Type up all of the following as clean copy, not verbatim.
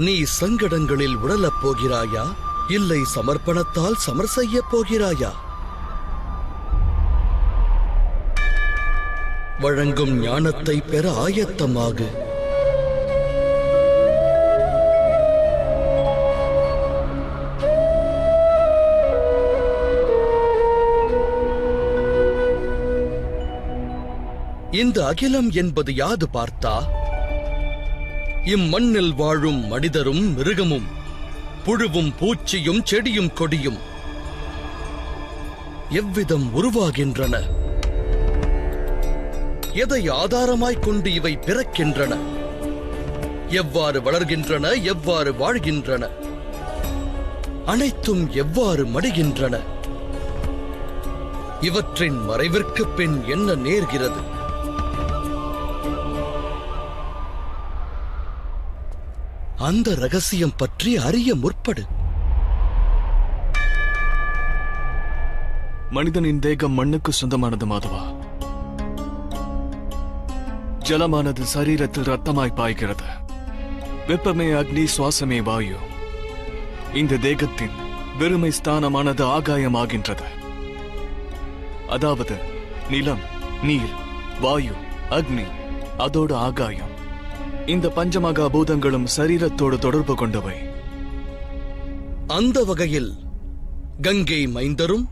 நீ சங்கடங்களில் உழலப் போகிறாயா, இல்லை சமர்ப்பணத்தால் சமர் செய்யப் போகிறாயா? வழங்கும் ஞானத்தை பெற ஆயத்தமாகு. இந்த அகிலம் என்பது யாது பார்த்தா? இம்மண்ணில் வாழும் மனிதரும் மிருகமும், புழுவும் பூச்சியும் செடியும் கொடியும் எவ்விதம் உருவாகின்றன? எதை ஆதாரமாய்க் கொண்டு இவை பிறக்கின்றன? எவ்வாறு வளர்கின்றன? எவ்வாறு வாழ்கின்றன? அனைத்தும் எவ்வாறு மடிகின்றன? இவற்றின் மறைவிற்கு பின் என்ன நேர்கிறது? அந்த ரகசியம் பற்றி அறிய முற்படு. மனிதனின் தேகம் மண்ணுக்கு சொந்தமானது மாதவா. ஜலமானது சரீரத்தில் ரத்தமாய் பாய்கிறது. வெப்பமே அக்னி, சுவாசமே வாயு. இந்த தேகத்தின் வெறுமை ஸ்தானமானது ஆகாயமாகின்றது. அதாவது நிலம், நீர், வாயு, அக்னி, அதோடு ஆகாயம். இந்த பஞ்சமகா பூதங்களும் சரீரத்தோடு தொடர்பு கொண்டவை. அந்த வகையில் கங்கை மைந்தரும்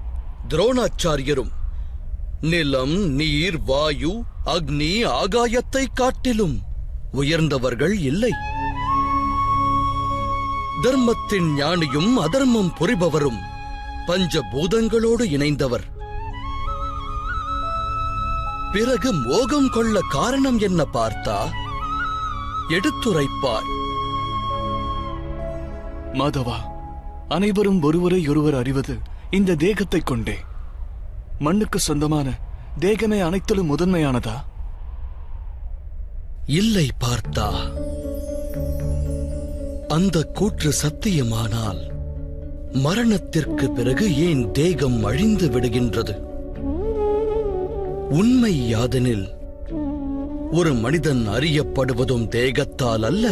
துரோணாச்சாரியரும் நிலம், நீர், வாயு, அக்னி, ஆகாயத்தை காட்டிலும் உயர்ந்தவர்கள் இல்லை. தர்மத்தின் ஞானியும் அதர்மம் புரிபவரும் பஞ்சபூதங்களோடு இணைந்தவர். பிறகு மோகம் கொள்ள காரணம் என்ன பார்த்தா? எடுத்துரைப்பாய். மாதவா, அனைவரும் ஒருவரை ஒருவர் அறிவது இந்த தேகத்தை கொண்டே. மண்ணுக்கு சொந்தமான தேகமே அனைத்திலும் முதன்மையானதா? இல்லை பார்த்தா. அந்த கூற்று சத்தியமானால் மரணத்திற்கு பிறகு ஏன் தேகம் அழிந்து விடுகின்றது? உண்மை யாதெனில் ஒரு மனிதன் அறியப்படுவதும் தேகத்தால் அல்ல,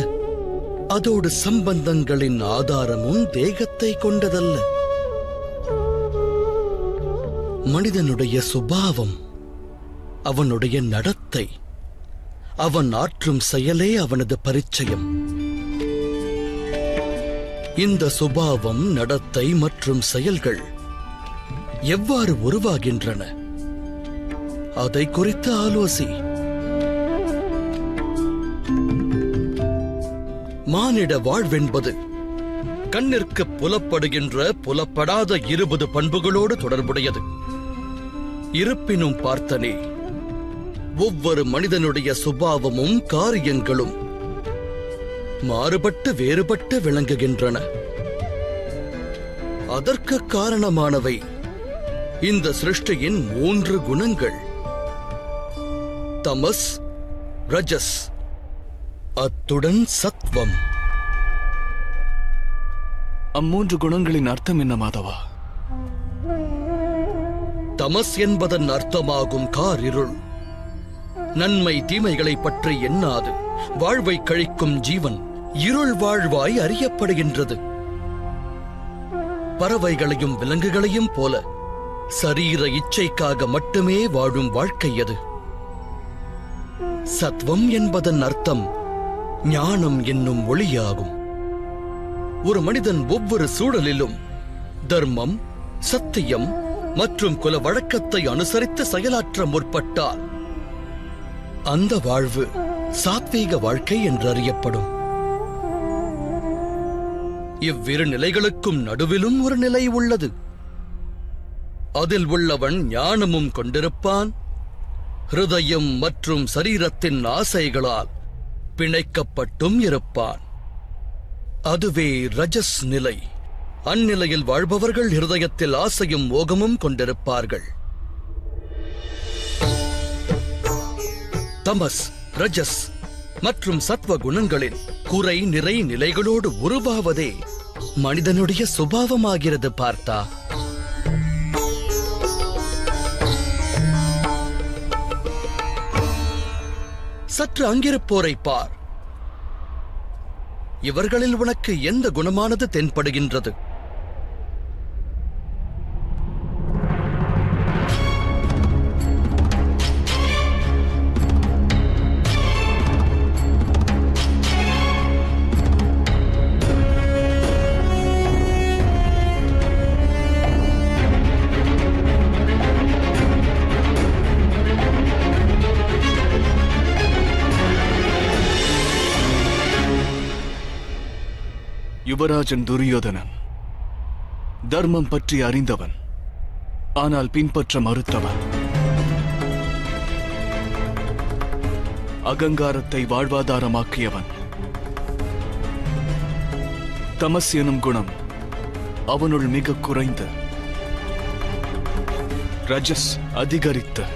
அதோடு சம்பந்தங்களின் ஆதாரமும் தேகத்தை கொண்டதல்ல. மனிதனுடைய சுபாவம், அவனுடைய நடத்தை, அவன் ஆற்றும் செயலே அவனது பரிச்சயம். இந்த சுபாவம், நடத்தை மற்றும் செயல்கள் எவ்வாறு உருவாகின்றன? அதை குறித்து ஆலோசி. மானிட வாழ்வென்பது கண்ணிற்கு புலப்படுகின்ற புலப்படாத 20 பண்புகளோடு தொடர்புடையது. இருப்பினும் பார்த்தனே, ஒவ்வொரு மனிதனுடைய சுபாவமும் காரியங்களும் மாறுபட்டு வேறுபட்டு விளங்குகின்றன. அதற்கு காரணமானவை இந்த சிருஷ்டியின் 3 குணங்கள்: தமஸ், ரஜஸ், அத்துடன் சத்வம். அம்மூன்று குணங்களின் அர்த்தம் என்ன மாதவா? தமஸ் என்பதன் அர்த்தமாகும் காரிருள். நன்மை தீமைகளை பற்றி எண்ணாது வாழ்வை கழிக்கும் ஜீவன் இருள் வாழ்வாய் அறியப்படுகின்றது. பறவைகளையும் விலங்குகளையும் போல சரீர இச்சைக்காக மட்டுமே வாழும் வாழ்க்கை அது. சத்வம் என்பதன் அர்த்தம் ஞானம் என்னும் ஒளியாகும். ஒரு மனிதன் ஒவ்வொரு சூழலிலும் தர்மம், சத்தியம் மற்றும் குல வழக்கத்தை அனுசரித்து செயலாற்ற முற்பட்டால் அந்த வாழ்வு சாத்வீக வாழ்க்கை என்று அறியப்படும். இவ்விரு நிலைகளுக்கும் நடுவிலும் ஒரு நிலை உள்ளது. அதில் உள்ளவன் ஞானமும் கொண்டிருப்பான், ஹிருதயம் மற்றும் சரீரத்தின் ஆசைகளால் பிணைக்கப்பட்டும் இருப்பான். அதுவே ரஜஸ் நிலை. அந்நிலையில் வாழ்பவர்கள் ஹிருதயத்தில் ஆசையும் மோகமும் கொண்டிருப்பார்கள். தமஸ், ரஜஸ் மற்றும் சத்வ குணங்களின் குறை நிறை நிலைகளோடு உருவாவதே மனிதனுடைய சுபாவமாகிறது பார்த்தா. சற்று அங்கிருப்போரை பார். இவர்களில் உனக்கு எந்த குணமானது தென்படுகின்றது? யுவராஜன் துரியோதனன் தர்மம் பற்றி அறிந்தவன், ஆனால் பின்பற்ற மறுத்தவன். அகங்காரத்தை வாழ்வாதாரமாக்கியவன். தமஸ் எனும் குணம் அவனுள் மிக குறைந்து ரஜஸ் அதிகரித்து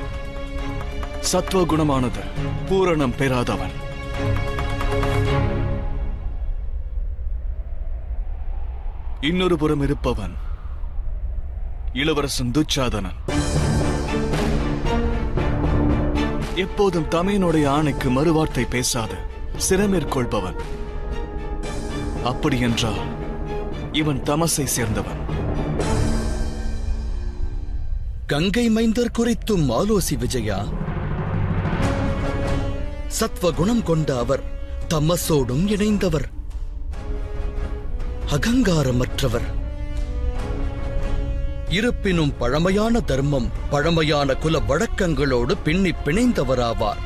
சத்வகுணமானது பூரணம் பெறாதவன். இன்னொரு புறம் இருப்பவன் இளவரசன் துச்சாதனன். எப்போதும் தமையனுடைய ஆணைக்கு மறுவார்த்தை பேசாது சிரமேற்கொள்பவன். அப்படியென்றால் இவன் தமசை சேர்ந்தவன். கங்கை மைந்தர் குறித்தும் ஆலோசி விஜயா. சத்வகுணம் கொண்ட அவர் தமசோடும் இணைந்தவர், அகங்காரமற்றவர். இருப்பினும் பழமையான தர்மம், பழமையான குல வழக்கங்களோடு பின்னி பிணைந்தவராவார்.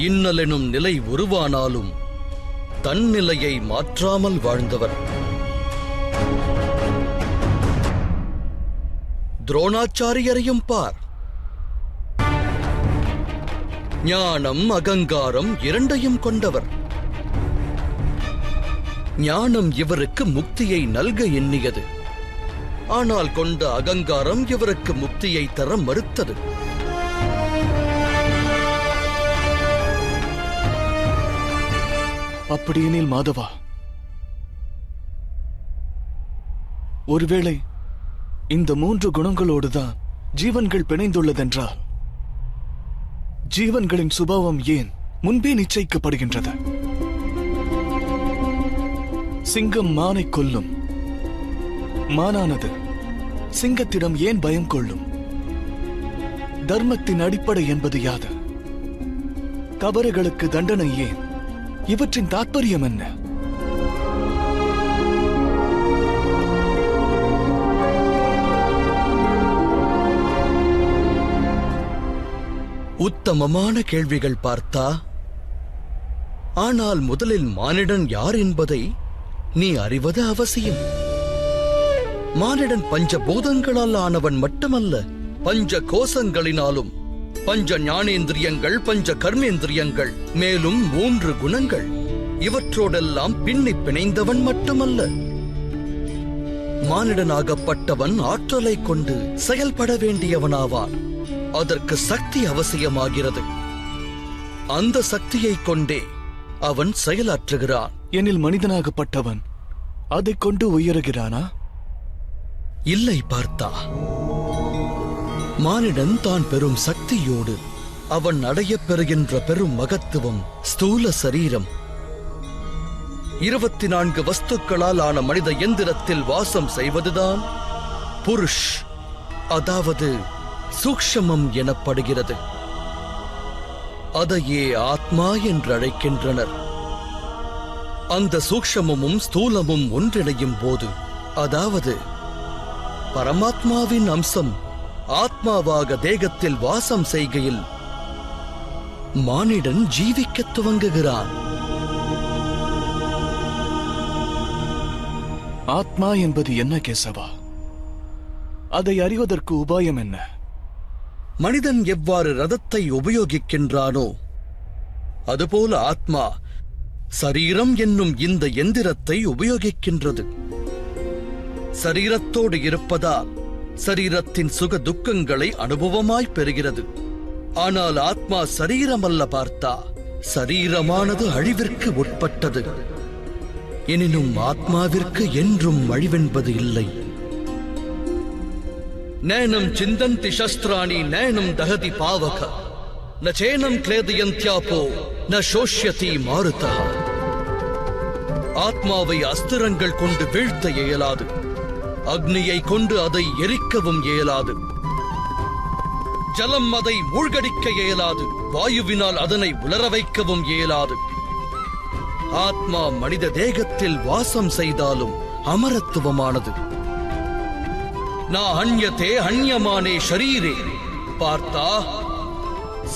இன்னலெனும் நிலை உருவானாலும் தன் நிலையை மாற்றாமல் வாழ்ந்தவர். துரோணாச்சாரியரையும் பார். ஞானம் அகங்காரம் இரண்டையும் கொண்டவர். ஞானம் இவருக்கு முக்தியை நல்க எண்ணியது, ஆனால் கொண்ட அகங்காரம் இவருக்கு முக்தியை தர மறுத்தது. அப்படியெனில் மாதவா, ஒருவேளை இந்த 3 குணங்களோடுதான் ஜீவன்கள் பிணைந்துள்ளதென்றால் ஜீவன்களின் சுபாவம் ஏன் முன்பே நிச்சயிக்கப்படுகின்றது? சிங்கம் மானை கொல்லும், மானானது சிங்கத்திடம் ஏன் பயம் கொள்ளும்? தர்மத்தின் அடிப்படை என்பது யாது? தவறுகளுக்கு தண்டனை ஏன்? இவற்றின் தாற்பயம் என்ன? உத்தமமான கேள்விகள் பார்த்தா. ஆனால் முதலில் மானிடன் யார் என்பதை நீ அறிவது அவசியம். மானிடன் பஞ்சபூதங்களால் ஆனவன் மட்டுமல்ல, பஞ்ச கோசங்களினாலும், பஞ்ச ஞானேந்திரியங்கள், பஞ்ச கர்மேந்திரியங்கள், மேலும் 3 குணங்கள், இவற்றோடெல்லாம் பின்னி பிணைந்தவன் மட்டுமல்ல. மானிடனாகப்பட்டவன் ஆற்றலை கொண்டு செயல்பட வேண்டியவனாவான். அதற்கு சக்தி அவசியமாகிறது. அந்த சக்தியை கொண்டே அவன் செயலாற்றுகிறான். எனில் மனிதனாகப்பட்டவன் அதைக் கொண்டு உயருகிறானா? இல்லை பார்த்தா. மானிடன் தான் பெறும் சக்தியோடு அவன் அடையப் பெறுகின்ற பெரும் மகத்துவம், ஸ்தூல சரீரம், 24 வஸ்துக்களால் ஆன மனித எந்திரத்தில் வாசம் செய்வதுதான் புருஷ், அதாவது சூக்ஷ்மம் எனப்படுகிறது. அதையே ஆத்மா என்று அழைக்கின்றனர். அந்த சூக்ஷ்மமும் ஸ்தூலமும் ஒன்றிணையும் போது, அதாவது பரமாத்மாவின் அம்சம் ஆத்மாவாக தேகத்தில் வாசம் செய்கையில் மானிடன் ஜீவிக்கத் துவங்குகிறான். ஆத்மா என்பது என்ன கேசவா? அதை அறிவதற்கு உபாயம் என்ன? மனிதன் எவ்வாறு ரதத்தை உபயோகிக்கின்றானோ அதுபோல ஆத்மா சரீரம் என்னும் இந்த எந்திரத்தை உபயோகிக்கின்றது. சரீரத்தோடு இருப்பதால் சரீரத்தின் சுக துக்கங்களை அனுபவமாய் பெறுகிறது. ஆனால் ஆத்மா சரீரமல்ல பார்த்தா. சரீரமானது அழிவிற்கு உட்பட்டது. எனினும் ஆத்மாவிற்கு என்றும் அழிவென்பது இல்லை. நைனம் சிந்தந்தி சஸ்திராணி நைனம் தகதி பாவக ந சேனம் கிளேதயந்த்யாபோ ந சோஷ்யதி மாருதः. ஆத்மாவை அஸ்திரங்கள் கொண்டு வீழ்த்த இயலாது. அக்னியை கொண்டு அதை எரிக்கவும் இயலாது. ஜலம் அதை மூழ்கடிக்க இயலாது. வாயுவினால் அதனை உலர வைக்கவும் இயலாது. ஆத்மா மனித தேகத்தில் வாசம் செய்தாலும் அமரத்துவமானது. நா அன்யதே அன்யமானே ஷரீரே. பார்த்தா,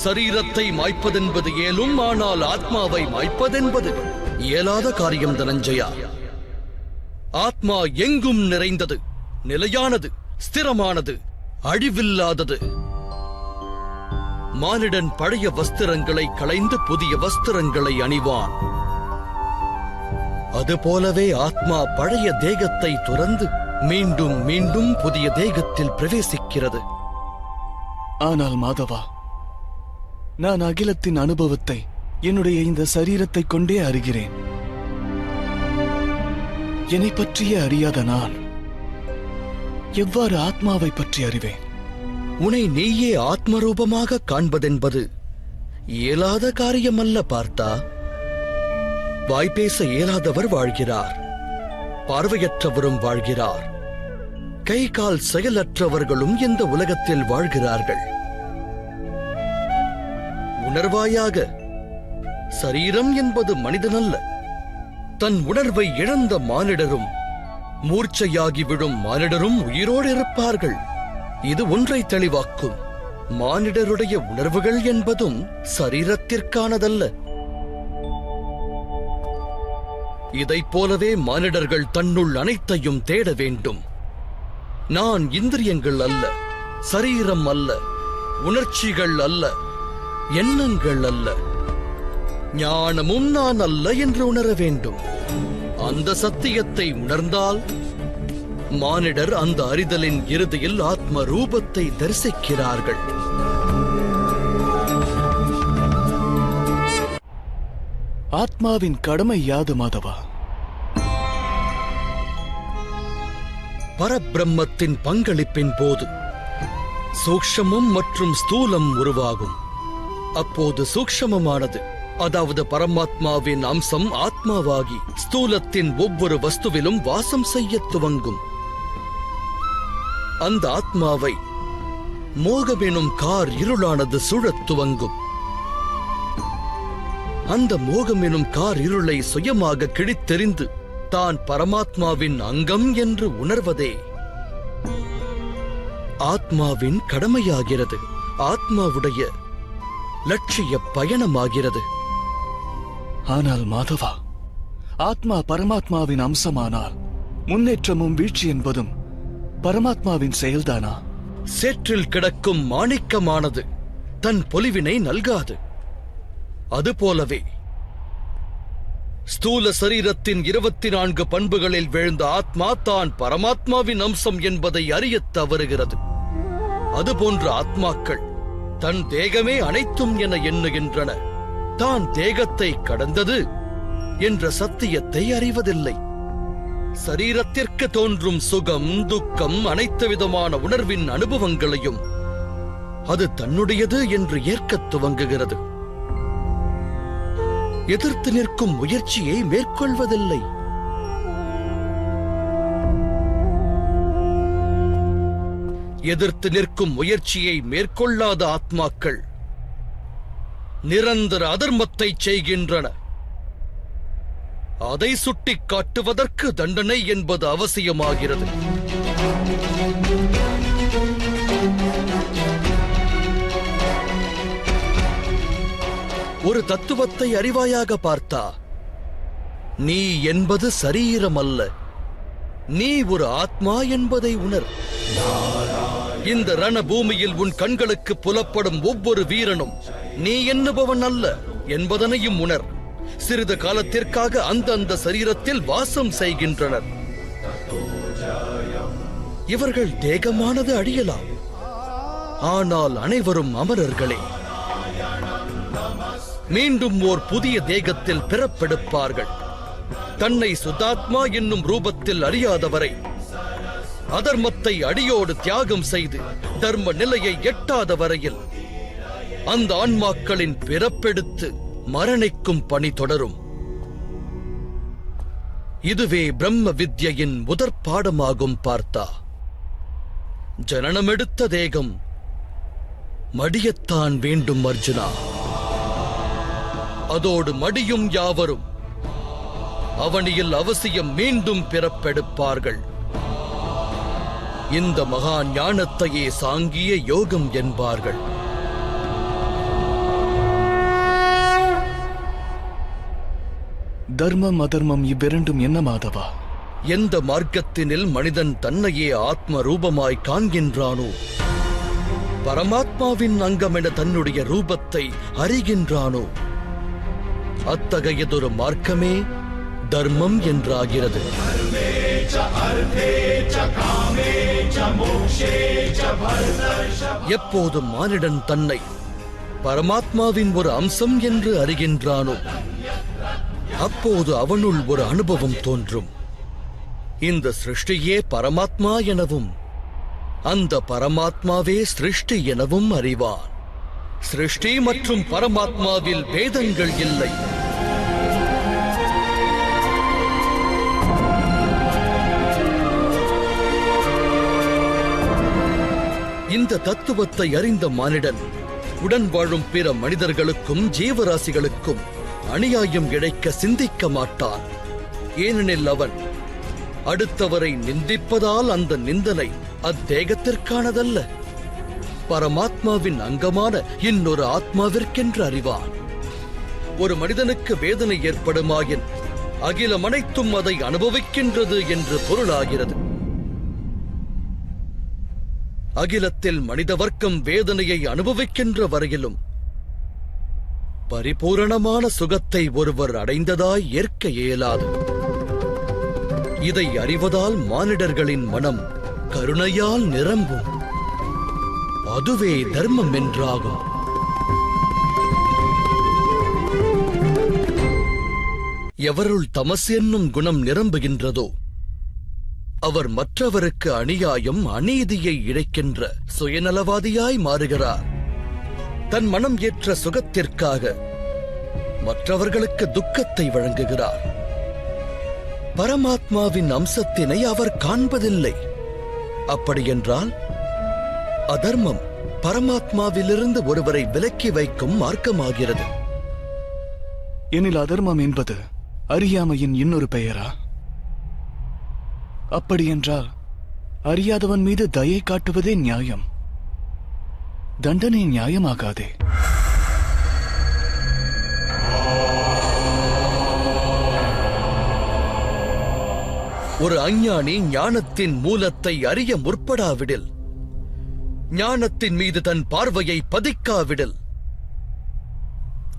சரீரத்தை மாய்ப்பதென்பது இயலும், ஆனால் ஆத்மாவை மாய்ப்பதென்பது இயலாத காரியம் தனஞ்சயா. ஆத்மா எங்கும் நிறைந்தது, நிலையானது, ஸ்திரமானது, அழிவில்லாதது. மானிடன் பழைய வஸ்திரங்களை களைந்து புதிய வஸ்திரங்களை அணிவான். அதுபோலவே ஆத்மா பழைய தேகத்தை துறந்து மீண்டும் மீண்டும் புதிய தேகத்தில் பிரவேசிக்கிறது. ஆனால் மாதவா, நான் அகிலத்தின் அனுபவத்தை என்னுடைய இந்த சரீரத்தை கொண்டே அறிகிறேன். என்னை பற்றியே அறியாத நான் எவ்வாறு ஆத்மாவை பற்றி அறிவேன்? உன்னை நீயே ஆத்மரூபமாக காண்பதென்பது இயலாத காரியமல்ல பார்த்தா. வாய்ப்பேச இயலாதவர் வாழ்கிறார், பார்வையற்றவரும் வாழ்கிறார், கை கால் செயலற்றவர்களும் இந்த உலகத்தில் வாழ்கிறார்கள். உணர்வாயாக, சரீரம் என்பது மனிதனல்ல. தன் உணர்வை இழந்த மானிடரும் மூர்ச்சையாகி விடும் மானிடரும் உயிரோடு இருப்பார்கள். இது ஒன்றை தெளிவாக்கும், மானிடருடைய உணர்வுகள் என்பதும் சரீரத்திற்கானதல்ல. இதைப் போலவே மானிடர்கள் தன்னுள் அனைத்தையும் தேட வேண்டும். நான் இந்திரியங்கள் அல்ல, சரீரம் அல்ல, உணர்ச்சிகள் அல்ல, எண்ணங்கள் அல்ல, ஞானமும் நான் அல்ல என்று உணர வேண்டும். அந்த சத்தியத்தை உணர்ந்தால் மானிடர் அந்த அறிதலின் இறுதியில் ஆத்ம ரூபத்தை தரிசிக்கிறார்கள். ஆத்மாவின் கடமை யாது மாதவா? பரபிரம்மத்தின் பங்களிப்பின் போது சூக்ஷமம் மற்றும் ஸ்தூலம் உருவாகும். அப்போது சூக்ஷமமானது, அதாவது பரமாத்மாவின் அம்சம் ஆத்மாவாகி ஸ்தூலத்தின் ஒவ்வொரு வஸ்துவிலும் வாசம் செய்ய துவங்கும். அந்த ஆத்மாவை மோகமெனும் கார் இருளானது சுழத் துவங்கும். அந்த மோகமெனும் கார் இருளை சுயமாக கிழித்தெறிந்து தான் பரமாத்மாவின் அங்கம் என்று உணர்வதே ஆத்மாவின் கடமையாகிறது, ஆத்மாவுடைய லட்சிய பயணமாகிறது. ஆனால் மாதவா, ஆத்மா பரமாத்மாவின் அம்சமானால் முன்னேற்றமும் வீழ்ச்சி என்பதும் பரமாத்மாவின் செயல்தானா? சேற்றில் கிடக்கும் மாணிக்கமானது தன் பொலிவினை நல்காது. அதுபோலவே ஸ்தூல சரீரத்தின் 24 பண்புகளில் விழுந்த ஆத்மா தான் பரமாத்மாவின் அம்சம் என்பதை அறியத் தவறுகிறது. அதுபோன்ற ஆத்மாக்கள் தன் தேகமே அனைத்தும் என எண்ணுகின்றன. தான் தேகத்தை கடந்தது என்ற சத்தியத்தை அறிவதில்லை. சரீரத்திற்கு தோன்றும் சுகம், துக்கம், அனைத்து விதமான உணர்வின் அனுபவங்களையும் அது தன்னுடையது என்று ஏற்கத் துவங்குகிறது. எதிர்த்து நிற்கும் முயற்சியை மேற்கொள்வதில்லை. எதிர்த்து நிற்கும் முயற்சியை மேற்கொள்ளாத ஆத்மாக்கள் நிரந்தர அதர்மத்தை செய்கின்றன. அதை சுட்டிக் காட்டுவதற்கு தண்டனை என்பது அவசியமாகிறது. ஒரு தத்துவத்தை அறிவாயாக பார்த்தா, நீ என்பது சரீரம் அல்ல, நீ ஒரு ஆத்மா என்பதை உணர். இந்த ரணபூமியில் உன் கண்களுக்கு புலப்படும் ஒவ்வொரு வீரனும் நீ எண்ணுபவன் அல்ல என்பதனையும் உணர். சிறிது காலத்திற்காக அந்த சரீரத்தில் வாசம் செய்கின்றனர். இவர்கள் தேகமானது அழியலாம், ஆனால் அனைவரும் அமரர்களே. மீண்டும் ஓர் புதிய தேகத்தில் பிறப்பெடுப்பார்கள். தன்னை சுதாத்மா என்னும் ரூபத்தில் அறியாதவரை அதர்மத்தை அடியோடு தியாகம் செய்து தர்ம நிலையை எட்டாத வரையில் அந்த ஆன்மாக்களின் பிறப்பெடுத்து மரணிக்கும் பணி தொடரும். இதுவே பிரம்ம வித்யின் முதற் பாடமாகும் பார்த்தா. ஜனனமெடுத்த தேகம் மடியத்தான் வேண்டும் அர்ஜுனா. அதோடு மடியும் யாவரும் அவனியில் அவசியம் மீண்டும் பிறப்பெடுப்பார்கள். இந்த மகா ஞானத்தையே சாங்கிய யோகம் என்பார்கள். தர்மம் அதர்மம் இவ்விரண்டும் என்ன மாதவா? எந்த மார்க்கத்தினில் மனிதன் தன்னையே ஆத்ம ரூபமாய் காண்கின்றானோ, பரமாத்மாவின் அங்கமென தன்னுடைய ரூபத்தை அறிகின்றானோ, அத்தகையதொரு மார்க்கமே தர்மம் என்றாகிறது. எப்போதும் மானிடன் தன்னை பரமாத்மாவின் ஒரு அம்சம் என்று அறிகின்றானோ, அப்போது அவனுள் ஒரு அனுபவம் தோன்றும். இந்த சிருஷ்டியே பரமாத்மா எனவும் அந்த பரமாத்மாவே சிருஷ்டி எனவும் அறிவான். சிருஷ்டி மற்றும் பரமாத்மாவில் பேதங்கள் இல்லை. இந்த தத்துவத்தை அறிந்த மானிடன் உடன் வாழும் பிற மனிதர்களுக்கும் ஜீவராசிகளுக்கும் அநியாயம் இழைக்க சிந்திக்க மாட்டான். ஏனெனில் அவன் அடுத்தவரை நிந்திப்பதால் அந்த நிந்தனை அத்தேகத்திற்கானதல்ல, பரமாத்மாவின் அங்கமான இன்னொரு ஆத்மாவிற்கென்று அறிவான். ஒரு மனிதனுக்கு வேதனை ஏற்படுமாயின் அகிலம் அனைத்தும் அதை அனுபவிக்கின்றது என்று பொருளாகிறது. அகிலத்தில் மனித வர்க்கம் வேதனையை அனுபவிக்கின்ற வரையிலும் பரிபூரணமான சுகத்தை ஒருவர் அடைந்ததாய் ஏற்க இயலாது. இதை அறிவதால் மானிடர்களின் மனம் கருணையால் நிரம்பும். அதுவே தர்மம் என்றாகும். எவருள் தமஸ் என்னும் குணம் நிரம்புகின்றதோ அவர் மற்றவருக்கு அநியாயம் அநீதியை இழைக்கின்ற சுயநலவாதியாய் மாறுகிறார். தன் மனம் ஏற்ற சுகத்திற்காக மற்றவர்களுக்கு துக்கத்தை வழங்குகிறார். பரமாத்மாவின் அம்சத்தினை அவர் காண்பதில்லை. அப்படியென்றால் அதர்மம் பரமாத்மாவிலிருந்து ஒருவரை விலக்கி வைக்கும் மார்க்கமாகிறது. எனில் அதர்மம் என்பது அறியாமையின் இன்னொரு பெயரா? அப்படியென்றால் அறியாதவன் மீது தயை காட்டுவதே நியாயம், தண்டனை நியாயமாகாதே. ஒரு அஞ்ஞானி ஞானத்தின் மூலத்தை அறிய முற்படாவிடில், ஞானத்தின் மீது தன் பார்வையை பதிக்காவிடில்,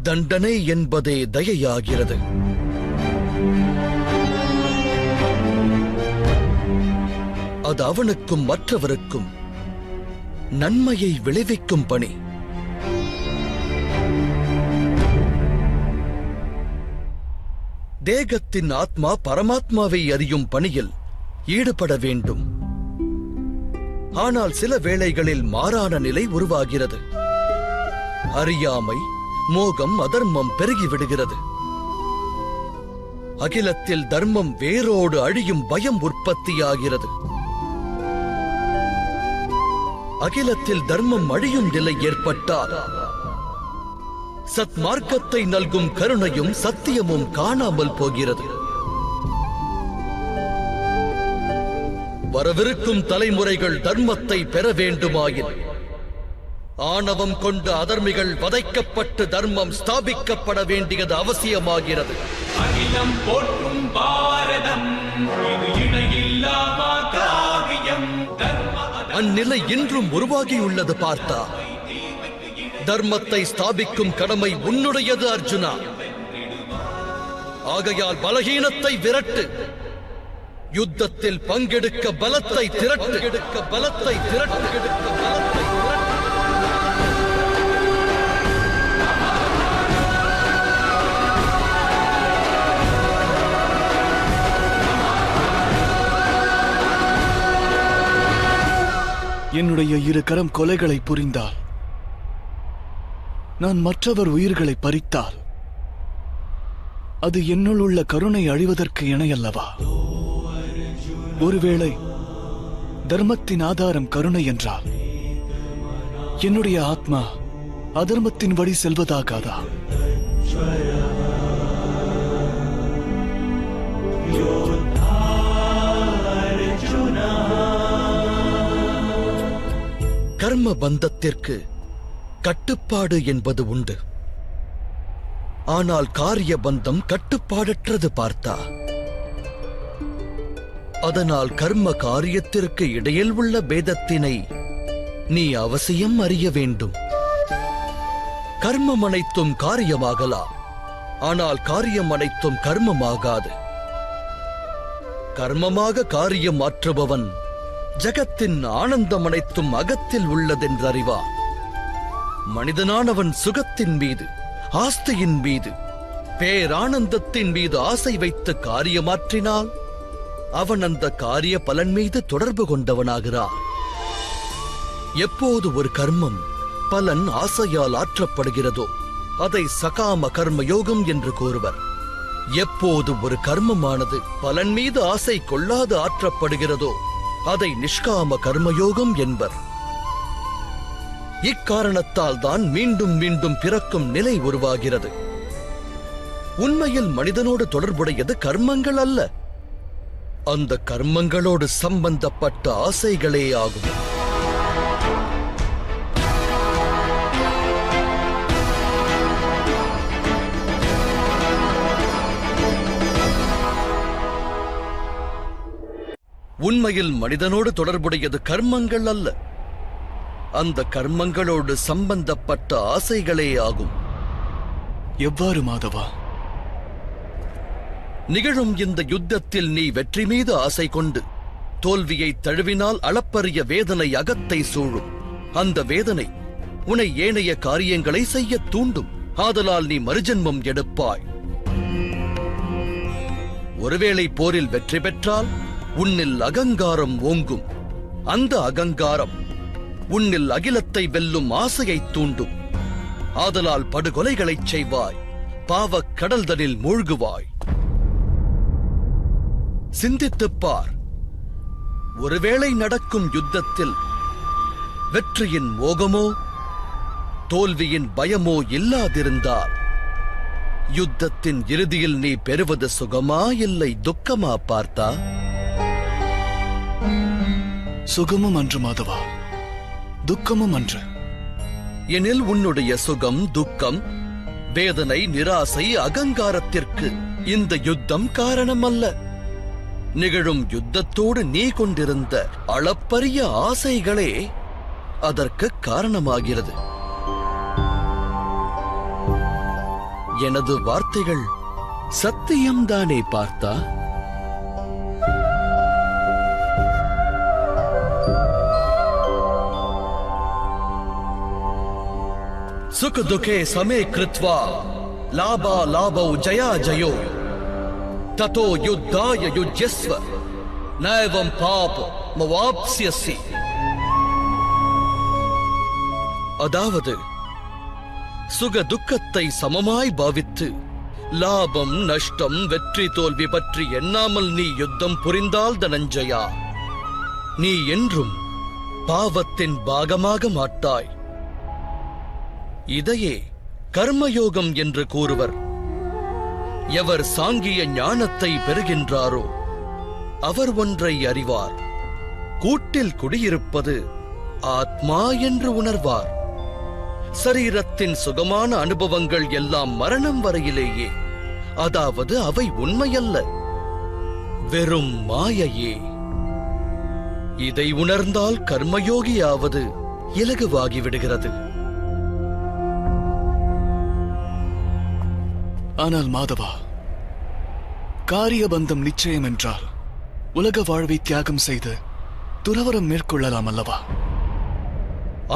தண்டனை என்பதே தயையாகிறது. அது அவனுக்கும் மற்றவருக்கும் நன்மையை விளைவிக்கும் பணி. தேகத்தின் ஆத்மா பரமாத்மாவை அறியும் பணியில் ஈடுபட வேண்டும். ஆனால் சில வேளைகளில் மாறான நிலை உருவாகிறது. அறியாமை, மோகம், அதர்மம் பெருகிவிடுகிறது. அகிலத்தில் தர்மம் வேரோடு அழியும் பயம் உற்பத்தியாகிறது. அகிலத்தில் தர்மம் அழியும் நிலை ஏற்பட்டால் சத்மார்க்கத்தை நல்கும் கருணையும் சத்தியமும் காணாமல் போகிறது. வரவிருக்கும் தலைமுறைகள் தர்மத்தை பெற வேண்டுமாயின் ஆணவம் கொண்ட அதர்மிகள் வதைக்கப்பட்டு தர்மம் ஸ்தாபிக்கப்பட வேண்டியது அவசியமாகிறது. அகிலம் போற்றும் பாரதம் இது இணையில்லாமா காவியம். அந்நிலை இன்றும் உருவாகியுள்ளது பார்த்தா. தர்மத்தை ஸ்தாபிக்கும் கடமை உன்னுடையது அர்ஜுனா. ஆகையால் பலகீனத்தை விரட்டு, யுத்தத்தில் பங்கெடுக்க பலத்தை திரட்டு. என்னுடைய இரு கரம் கொலைகளை புரிந்தால், நான் மற்றவர் உயிர்களை பறித்தால், அது என்னுள் உள்ள கருணை அழிவதற்கு இணையல்லவா? ஒருவேளை தர்மத்தின் ஆதாரம் கருணை என்றால் என்னுடைய ஆத்மா அதர்மத்தின் வழி செல்வதாகாதா? கர்ம பந்தத்திற்கு கட்டுப்பாடு என்பது உண்டு. ஆனால் காரிய பந்தம் கட்டுப்பாடற்றது பார்த்தா. அதனால் கர்ம காரியத்திற்கு இடையில் உள்ள பேதத்தினை நீ அவசியம் அறிய வேண்டும். கர்மம் அனைத்தும் காரியமாகலாம், ஆனால் காரியம் அனைத்தும் கர்மமாகாது. கர்மமாக காரியம் மாற்றுபவன் ஜகத்தின் ஆனந்தம் அனைத்தும் அகத்தில் உள்ளதென்றறிவான். மனிதனானவன் சுகத்தின் மீது, ஆஸ்தியின் மீது, பேரானந்தத்தின் மீது ஆசை வைத்து காரியமாற்றினால் அவன் அந்த காரிய பலன் மீது தொடர்பு கொண்டவனாகிறான். எப்போது ஒரு கர்மம் பலன் ஆசையால் ஆற்றப்படுகிறதோ அதை சகாம கர்மயோகம் என்று கூறுவர். எப்போது ஒரு கர்மமானது பலன் மீது ஆசை கொள்ளாது ஆற்றப்படுகிறதோ அதை நிஷ்காம கர்மயோகம் என்பர். இக்காரணத்தால் தான் மீண்டும் மீண்டும் பிறக்கும் நிலை உருவாகிறது. உண்மையில் மனிதனோடு தொடர்புடையது கர்மங்கள் அல்ல, அந்த கர்மங்களோடு சம்பந்தப்பட்ட ஆசைகளே ஆகும். உண்மையில் மனிதனோடு தொடர்புடையது கர்மங்கள் அல்ல, அந்த கர்மங்களோடு சம்பந்தப்பட்ட ஆசைகளே ஆகும். எவ்வாறு மாதவா? நிகழும் இந்த யுத்தத்தில் நீ வெற்றி மீது ஆசை கொண்டு தோல்வியை தழுவினால் அளப்பரிய வேதனை அகத்தை சூழும். அந்த வேதனை உன்னை ஏனைய காரியங்களை செய்ய தூண்டும். ஆதலால் நீ மறுஜன்மம் எடுப்பாய். ஒருவேளை போரில் வெற்றி பெற்றால் உன்னில் அகங்காரம் ஓங்கும். அந்த அகங்காரம் உன்னில் அகிலத்தை வெல்லும் ஆசையை தூண்டும். ஆதலால் படுகொலைகளைச் செய்வாய், பாவக் கடல்தனில் மூழ்குவாய். சிந்தித்துப் பார். ஒருவேளை நடக்கும் யுத்தத்தில் வெற்றியின் மோகமோ தோல்வியின் பயமோ இல்லாதிருந்தால் யுத்தத்தின் இறுதியில் நீ பெறுவது சுகமா இல்லை துக்கமா பார்த்தா? சுகமும் அன்று மாதவா, துக்கமும் அன்று. எனில் உன்னுடைய சுகம், துக்கம், வேதனை, நிராசை, அகங்காரத்திற்கு இந்த யுத்தம் காரணம் அல்ல. நிகழும் யுத்தத்தோடு நீ கொண்டிருந்த அளப்பரிய ஆசைகளே அதற்கு காரணமாகிறது. எனது வார்த்தைகள் சத்தியம்தானே பார்த்தா? सुख दुखे समे कृत्वा लाभा लाभौ जया जयो ततो युद्धाय युज्यस्व नैवं पाप मवाप्स्यसि. அதாவது சுக துக்கத்தை சமமாய் பாவித்து லாபம் நஷ்டம் வெற்றி தோல்வி பற்றி எண்ணாமல் நீ யுத்தம் புரிந்தால் தனஞ்சயா, நீ என்றும் பாவத்தின் பாகமாக மாட்டாய். இதையே கர்மயோகம் என்று கூறுவர். எவர் சாங்கிய ஞானத்தை பெறுகின்றாரோ அவர் ஒன்றை அறிவார். கூட்டில் குடியிருப்பது ஆத்மா என்று உணர்வார். சரீரத்தின் சுகமான அனுபவங்கள் எல்லாம் மரணம் வரையிலேயே, அதாவது அவை உண்மையல்ல, வெறும் மாயையே. இதை உணர்ந்தால் கர்மயோகியாவது இலகுவாகிவிடுகிறது. ஆனால் மாதவா, காரியபந்தம் நிச்சயம் என்றால் உலக வாழ்வை தியாகம் செய்து துறவரம் மேற்கொள்ளலாம் அல்லவா?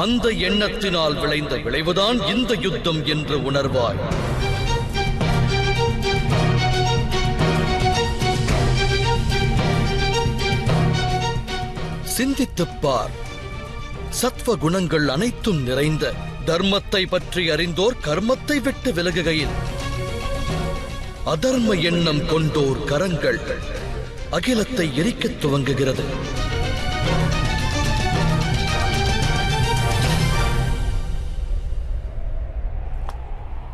அந்த எண்ணத்தினால் விளைந்த விளைவுதான் இந்த யுத்தம் என்று உணர்வாய். சிந்தித்துப் பார். சத்வ குணங்கள் அனைத்தும் நிறைந்த தர்மத்தை பற்றி அறிந்தோர் கர்மத்தை விட்டு விலகுகையில் அதர்ம எண்ணம் கொண்டோர் கரங்கள் அகிலத்தை எரிக்கத் துவங்குகிறது.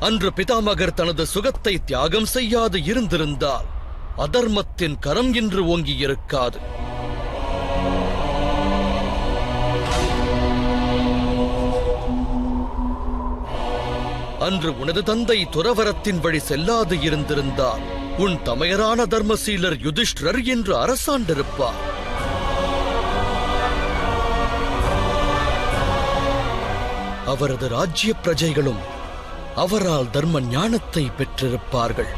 அன்று பிதாமகர் தனது சுகத்தை தியாகம் செய்யாது இருந்திருந்தால் அதர்மத்தின் கரம் இன்று ஓங்கி இருக்காது. அன்று உனது தந்தை துறவரத்தின் வழி செல்லாது இருந்திருந்தால் உன் தமையரான தர்மசீலர் யுதிஷ்டிரர் என்று அரசாண்டிருப்பார். அவரது ராஜ்ய பிரஜைகளும் அவரால் தர்ம ஞானத்தை பெற்றிருப்பார்கள்.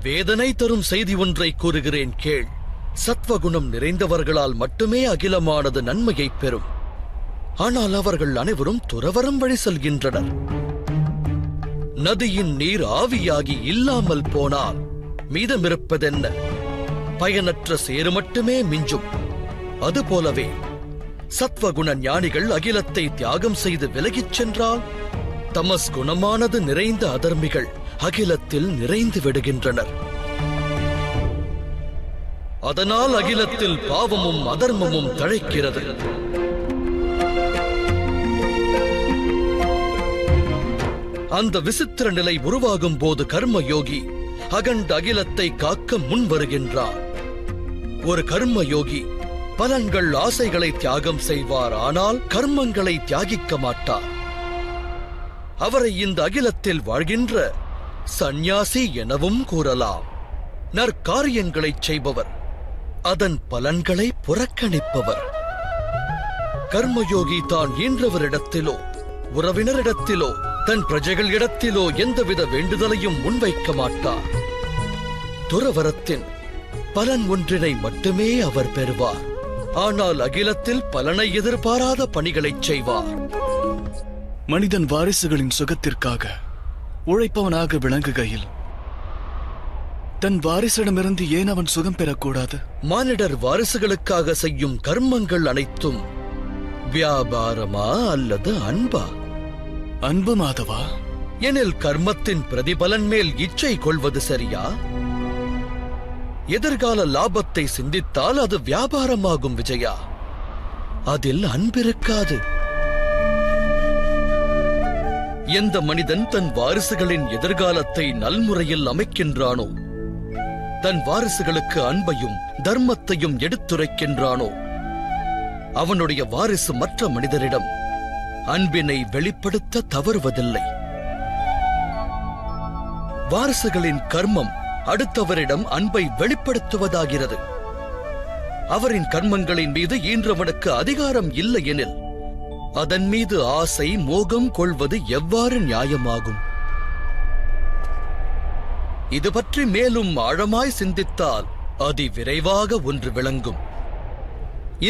வேதனை தரும் செய்தி ஒன்றை கூறுகிறேன் கேள். சத்வகுணம் நிறைந்தவர்களால் மட்டுமே அகிலமானது நன்மையை பெறும். ஆனால் அவர்கள் அனைவரும் துறவரம் வழி செல்கின்றனர். நதியின் நீர் ஆவியாகி இல்லாமல் போனால் மீதமிருப்பதென்ன? பயனற்ற சேறு மட்டுமே மிஞ்சும். அதுபோலவே சத்வகுண ஞானிகள் அகிலத்தை தியாகம் செய்து விலகிச் சென்றால் தமஸ் குணமானது நிறைந்த அதர்மிகள் அகிலத்தில் நிறைந்து விடுகின்றனர். அதனால் அகிலத்தில் பாவமும் அதர்மமும் தழைக்கிறது. அந்த விசித்திர நிலை உருவாகும் போது கர்மயோகி அகண்ட அகிலத்தை காக்க முன் வருகின்றார். ஒரு கர்மயோகி பலன்கள் ஆசைகளை தியாகம் செய்வார், ஆனால் கர்மங்களை தியாகிக்க மாட்டார். அவரை இந்த அகிலத்தில் வாழ்கின்ற சந்நியாசி எனவும் கூறலாம். நற்காரியங்களைச் செய்பவர், அதன் பலன்களை புறக்கணிப்பவர். கர்மயோகி தான் ஈன்றவரிடத்திலோ உறவினரிடத்திலோ தன் பிரஜைகள் இடத்திலோ எந்தவித வேண்டுதலையும் முன்வைக்க மாட்டார். துறவரத்தின் பலன் ஒன்றினை மட்டுமே அவர் பெறுவார். ஆனால் அகிலத்தில் பலனை எதிர்பாராத பணிகளைச் செய்வார். மனிதன் வாரிசுகளின் சுகத்திற்காக உழைப்பவனாக விளங்குகையில் தன் வாரிசிடமிருந்து ஏன் அவன் சுகம் பெறக்கூடாது? மானிடர் வாரிசுகளுக்காக செய்யும் கர்மங்கள் அனைத்தும் வியாபாரமா அல்லது அன்பா? அன்பு மாதவா. எனில் கர்மத்தின் பிரதிபலன் மேல் இச்சை கொள்வது சரியா? எதிர்கால லாபத்தை சிந்தித்தால் அது வியாபாரமாகும் விஜயா. அதில் அன்பிருக்காது. எந்த மனிதன் தன் வாரிசுகளின் எதிர்காலத்தை நல்முறையில் அமைக்கின்றானோ, தன் வாரிசுகளுக்கு அன்பையும் தர்மத்தையும் எடுத்துரைக்கின்றானோ, அவனுடைய வாரிசு மற்ற மனிதரிடம் அன்பினை வெளிப்படுத்த தவறுவதில்லை. வாரிசுகளின் கர்மம் அடுத்தவரிடம் அன்பை வெளிப்படுத்துவதாகிறது. அவரின் கர்மங்களின் மீது ஈன்றவனுக்கு அதிகாரம் இல்லை எனில் அதன் மீது ஆசை மோகம் கொள்வது எவ்வாறு நியாயமாகும்? இது பற்றி மேலும் ஆழமாய் சிந்தித்தால் அதிவிரைவாக ஒன்று விளங்கும்.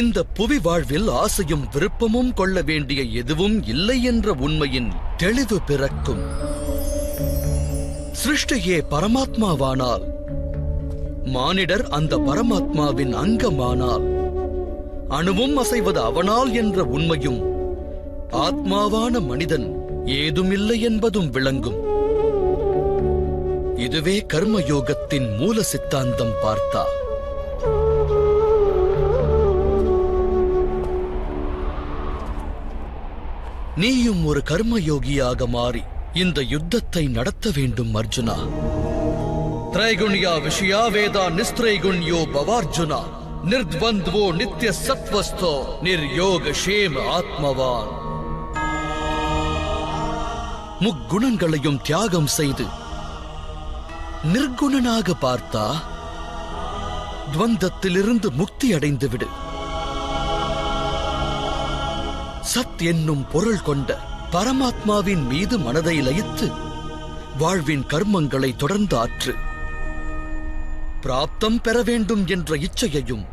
இந்த புவி வாழ்வில் ஆசையும் விருப்பமும் கொள்ள வேண்டிய எதுவும் இல்லை என்ற உண்மையின் தெளிவு பிறக்கும். சிருஷ்டியே பரமாத்மாவானால், மானிடர் அந்த பரமாத்மாவின் அங்கமானால், அணுவும் அசைவது அவனால் என்ற உண்மையும், ஆத்மாவான மனிதன் ஏதுமில்லை என்பதும் விளங்கும். இதுவே கர்மயோகத்தின் மூல சித்தாந்தம் பார்த்தா. நீயும் ஒரு கர்மயோகியாக மாறி இந்த யுத்தத்தை நடத்த வேண்டும் அர்ஜுனா. திரைகுண்யா விஷயா வேதா நிஸ்திரைகுண்யோ பவார்ஜுனா நிர்த்வந்த்வோ நித்ய சத்வஸ்தோ நிர்யோக ஷேம ஆத்மவான். முக்குணங்களையும் தியாகம் செய்து நிர்குணனாக பார்த்தா துவந்தத்திலிருந்து முக்தி அடைந்து விடு. சத் என்னும் பொருள் கொண்ட பரமாத்மாவின் மீது மனதை லயித்து வாழ்வின் கர்மங்களை தொடர்ந்து ஆற்று. பிராப்தம் பெற வேண்டும் என்ற இச்சையையும்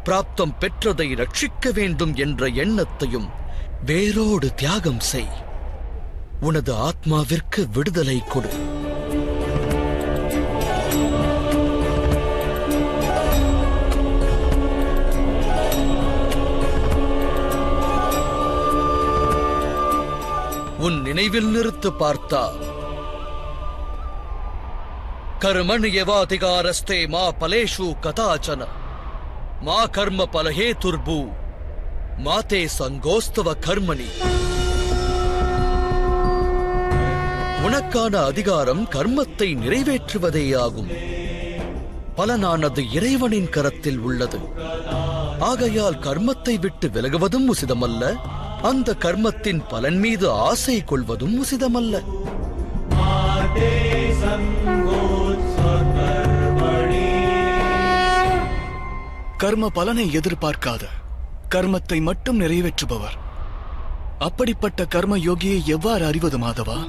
பிராப்தம் பெற்றதை ரட்சிக்க வேண்டும் என்ற எண்ணத்தையும் வேரோடு தியாகம் செய். உனது ஆத்மாவிற்கு விடுதலை கொடு. உன் நினைவில் நிறுத்து பார்த்தா कर्मण्येवाधिकारस्ते मा फलेषु कदाचन मा कर्म फलहेतुर्भू माते संगोस्तव कर्मणि. உனக்கான அதிகாரம் கர்மத்தை நிறைவேற்றுவதேயாகும். பலனானது இறைவனின் கரத்தில் உள்ளது. ஆகையால் கர்மத்தை விட்டு விலகுவதும் உசிதமல்ல, அந்த கர்மத்தின் பலன் மீது ஆசை கொள்வதும் உசிதமல்ல. கர்ம பலனை எதிர்பார்க்காத கர்மத்தை மட்டும் நிறைவேற்றுபவர். அப்படிப்பட்ட கர்ம யோகியை எவ்வாறு அறிவது மாதவா?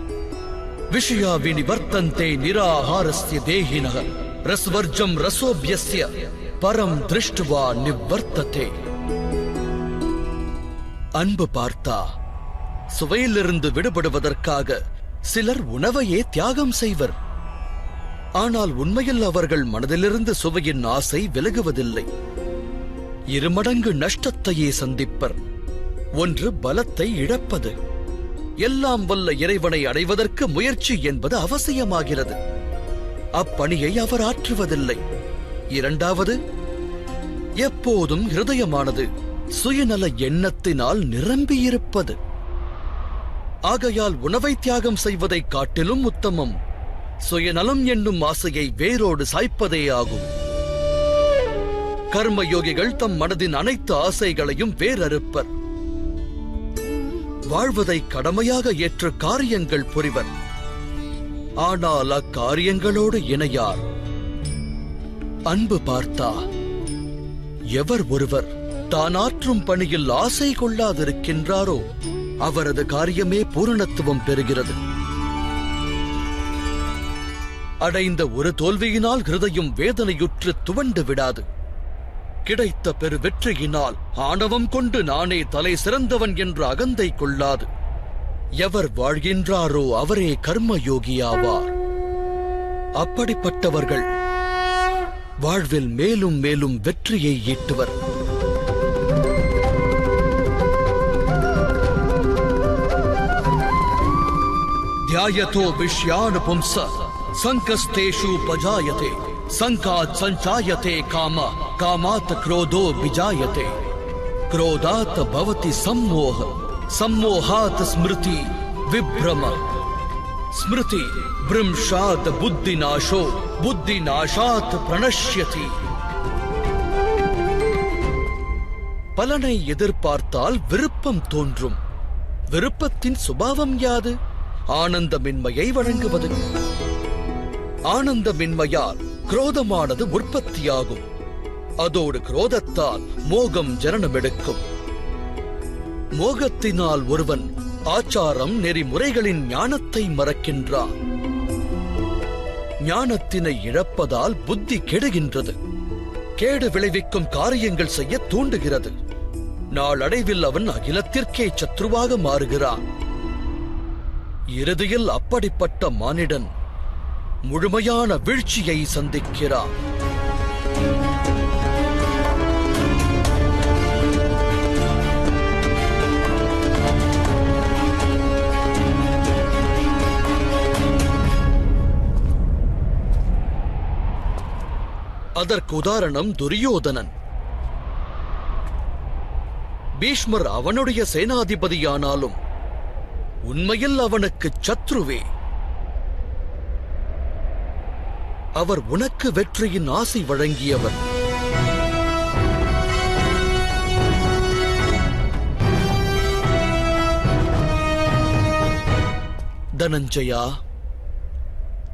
விஷயா வினிவர்த்தந்தே நிராஹாரஸ்ய தேஹினஹ ரஸ்வர்ஜம் ரசோப்யஸ்ய பரம் திருஷ்டுவா நிவர்த்ததே. அன்பு பார்த்தா, சுவையிலிருந்து விடுபடுவதற்காக சிலர் உணவையே தியாகம் செய்வர். ஆனால் உண்மையில் அவர்கள் மனதிலிருந்து சுவையின் ஆசை விலகுவதில்லை. இருமடங்கு நஷ்டத்தையே சந்திப்பர். ஒன்று பலத்தை இழப்பது. எல்லாம் வல்ல இறைவனை அடைவதற்கு முயற்சி என்பது அவசியமாகிறது. அப்பணியை அவர் ஆற்றுவதில்லை. இரண்டாவது, எப்போதும் இருதயமானது சுயநல எண்ணத்தினால் நிரம்பியிருப்பது. ஆகையால் உணவை தியாகம் செய்வதை காட்டிலும் உத்தமம் சுயநலம் என்னும் ஆசையை வேரோடு சாய்ப்பதே ஆகும். கர்மயோகிகள் தம் மனதின் அனைத்து ஆசைகளையும் வேரறுப்பர். வாழ்வதை கடமையாக ஏற்ற காரியங்கள் புரிவர். ஆனால் அக்காரியங்களோடு இணையார். அன்பு பார்த்தா, எவர் ஒருவர் தான் ஆற்றும் பணியில் ஆசை கொள்ளாதிருக்கின்றாரோ அவரது காரியமே பூரணத்துவம் பெறுகிறது. அடைந்த ஒரு தோல்வியினால் ஹிருதயம் வேதனையுற்று துவண்டு விடாது. கிடைத்த பெரு வெற்றியினால் ஆணவம் கொண்டு நானே தலை சிறந்தவன் என்ற அகந்தை கொள்ளாது. எவர் வாழ்கின்றாரோ அவரே கர்மயோகியாவார். அப்படிப்பட்டவர்கள் வாழ்வில் மேலும் மேலும் வெற்றியை ஈட்டுவர். த்யாயதோ விஷ்யான் பும்ஸ சங்கஸ்தேஷு பஜாயதே சங்காத் சஞ்சாயதே காம காமாத் க்ரோதோ விஜாயதே க்ரோதாத் பவதி சம்மோஹ சம்மோஹாத் ஸ்மிருதி விப்ரம ஸ்மிருதி ப்ரம்ஷாத் புத்திநாசோ புத்திநாசாத் பிரணஷ்யதி. பலனை எதிர்பார்த்தால் விருப்பம் தோன்றும். விருப்பத்தின் சுபாவம் யாது? ஆனந்தமின்மையை வழங்குவது. ஆனந்தமின்மையால் குரோதமானது உற்பத்தியாகும். அதோடு குரோதத்தால் மோகம் ஜனனமெடுக்கும். மோகத்தினால் ஒருவன் ஆச்சாரம் நெறிமுறைகளின் ஞானத்தை மறக்கின்றான். ஞானத்தினை இழப்பதால் புத்தி கெடுகின்றது. கேடு விளைவிக்கும் காரியங்கள் செய்ய தூண்டுகிறது. நாளடைவில் அவன் அகிலத்திற்கே சத்ருவாக மாறுகிறான். இறுதியில் அப்படிப்பட்ட மானிடன் முழுமையான வீழ்ச்சியை சந்திக்கிறான். அதற்கு உதாரணம் துரியோதனன். பீஷ்மர் அவனுடைய சேனாதிபதியானாலும் உண்மையில் அவனுக்கு சத்ருவே. அவர் உனக்கு வெற்றியின் ஆசை வழங்கியவர். தனஞ்சயா,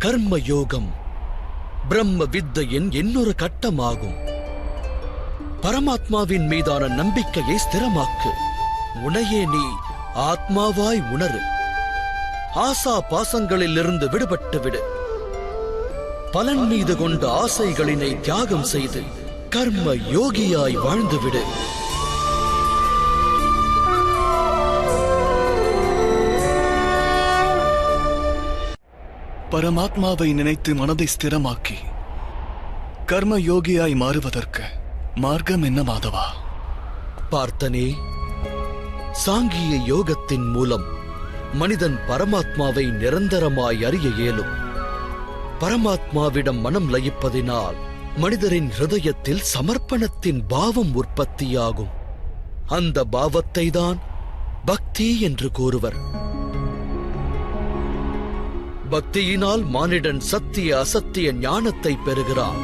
கர்மயோகம் பிரம்ம வித்தையின் இன்னொரு கட்டமாகும். பரமாத்மாவின் மீதான நம்பிக்கையை ஸ்திரமாக்கு. உனையே நீ ஆத்மாவாய் உணரு. ஆசா பாசங்களில் இருந்து விடுபட்டு விடு. பலன் மீது கொண்ட ஆசைகளினை தியாகம் செய்து கர்ம யோகியாய் வாழ்ந்துவிடு. பரமாத்மாவை நினைத்து மனதை ஸ்திரமாக்கி கர்ம யோகியாய் மாறுவதற்கு மார்க்கம் என்ன மாதவா? பார்த்தனே, சாங்கிய யோகத்தின் மூலம் மனிதன் பரமாத்மாவை நிரந்தரமாய் அறிய இயலும். பரமாத்மாவிடம் மனம் லயிப்பதினால் மனிதரின் ஹிருதயத்தில் சமர்ப்பணத்தின் பாவம் உற்பத்தியாகும். அந்த பாவத்தை தான் பக்தி என்று கூறுவர். பக்தியினால் மானிடன் சத்திய அசத்திய ஞானத்தை பெறுகிறான்.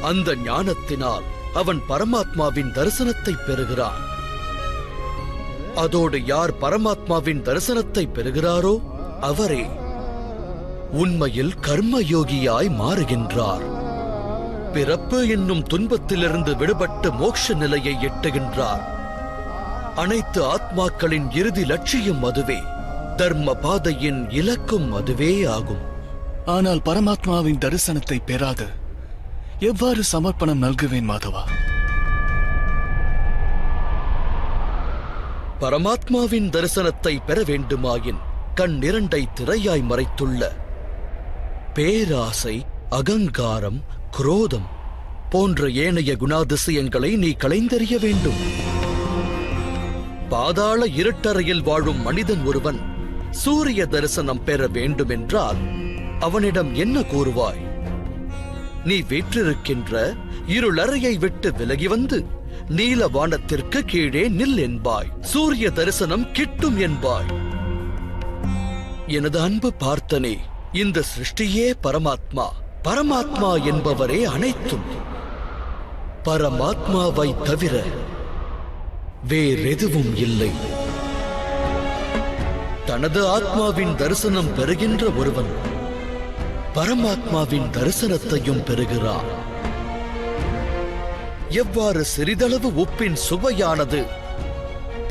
அந்த ஞானத்தினால் அவன் பரமாத்மாவின் தரிசனத்தை பெறுகிறான். அதோடு யார் பரமாத்மாவின் தரிசனத்தை பெறுகிறாரோ அவரே உண்மையில் கர்மயோகியாய் மாறுகின்றார். பிறப்பு என்னும் துன்பத்திலிருந்து விடுபட்டு மோட்ச நிலையை எட்டுகின்றார். அனைத்து ஆத்மாக்களின் இறுதி லட்சியம் அதுவே. தர்ம பாதையின் இலக்கும் அதுவே ஆகும். ஆனால் பரமாத்மாவின் தரிசனத்தை பெறாது எவ்வாறு சமர்ப்பணம் நல்குவேன் மாதவா? பரமாத்மாவின் தரிசனத்தை பெற வேண்டுமாயின் கண் இரண்டை திரையாய் மறைத்துள்ள பேராசை, அகங்காரம், குரோதம் போன்ற ஏனைய குணாதிசயங்களை நீ களைந்தெறிய வேண்டும். பாதாள இருட்டறையில் வாழும் மனிதன் ஒருவன் சூரிய தரிசனம் பெற வேண்டுமென்றால் அவனிடம் என்ன கூறுவாய்? நீ வீற்றிருக்கின்ற இருளறையை விட்டு விலகி வந்து நீல வானத்திற்கு கீழே நில் என்பாய். சூரிய தரிசனம் கிட்டும் என்பாய். எனது அன்பு பார்த்தனே, இந்த சிருஷ்டியே பரமாத்மா. பரமாத்மா என்பவரே அனைத்தும். பரமாத்மாவை தவிர வேறெதுவும் இல்லை. தனது ஆத்மாவின் தரிசனம் பெறுகின்ற ஒருவன் பரமாத்மாவின் தரிசனத்தையும் பெறுகிறான். எவ்வாறு சிறிதளவு உப்பின் சுவையானது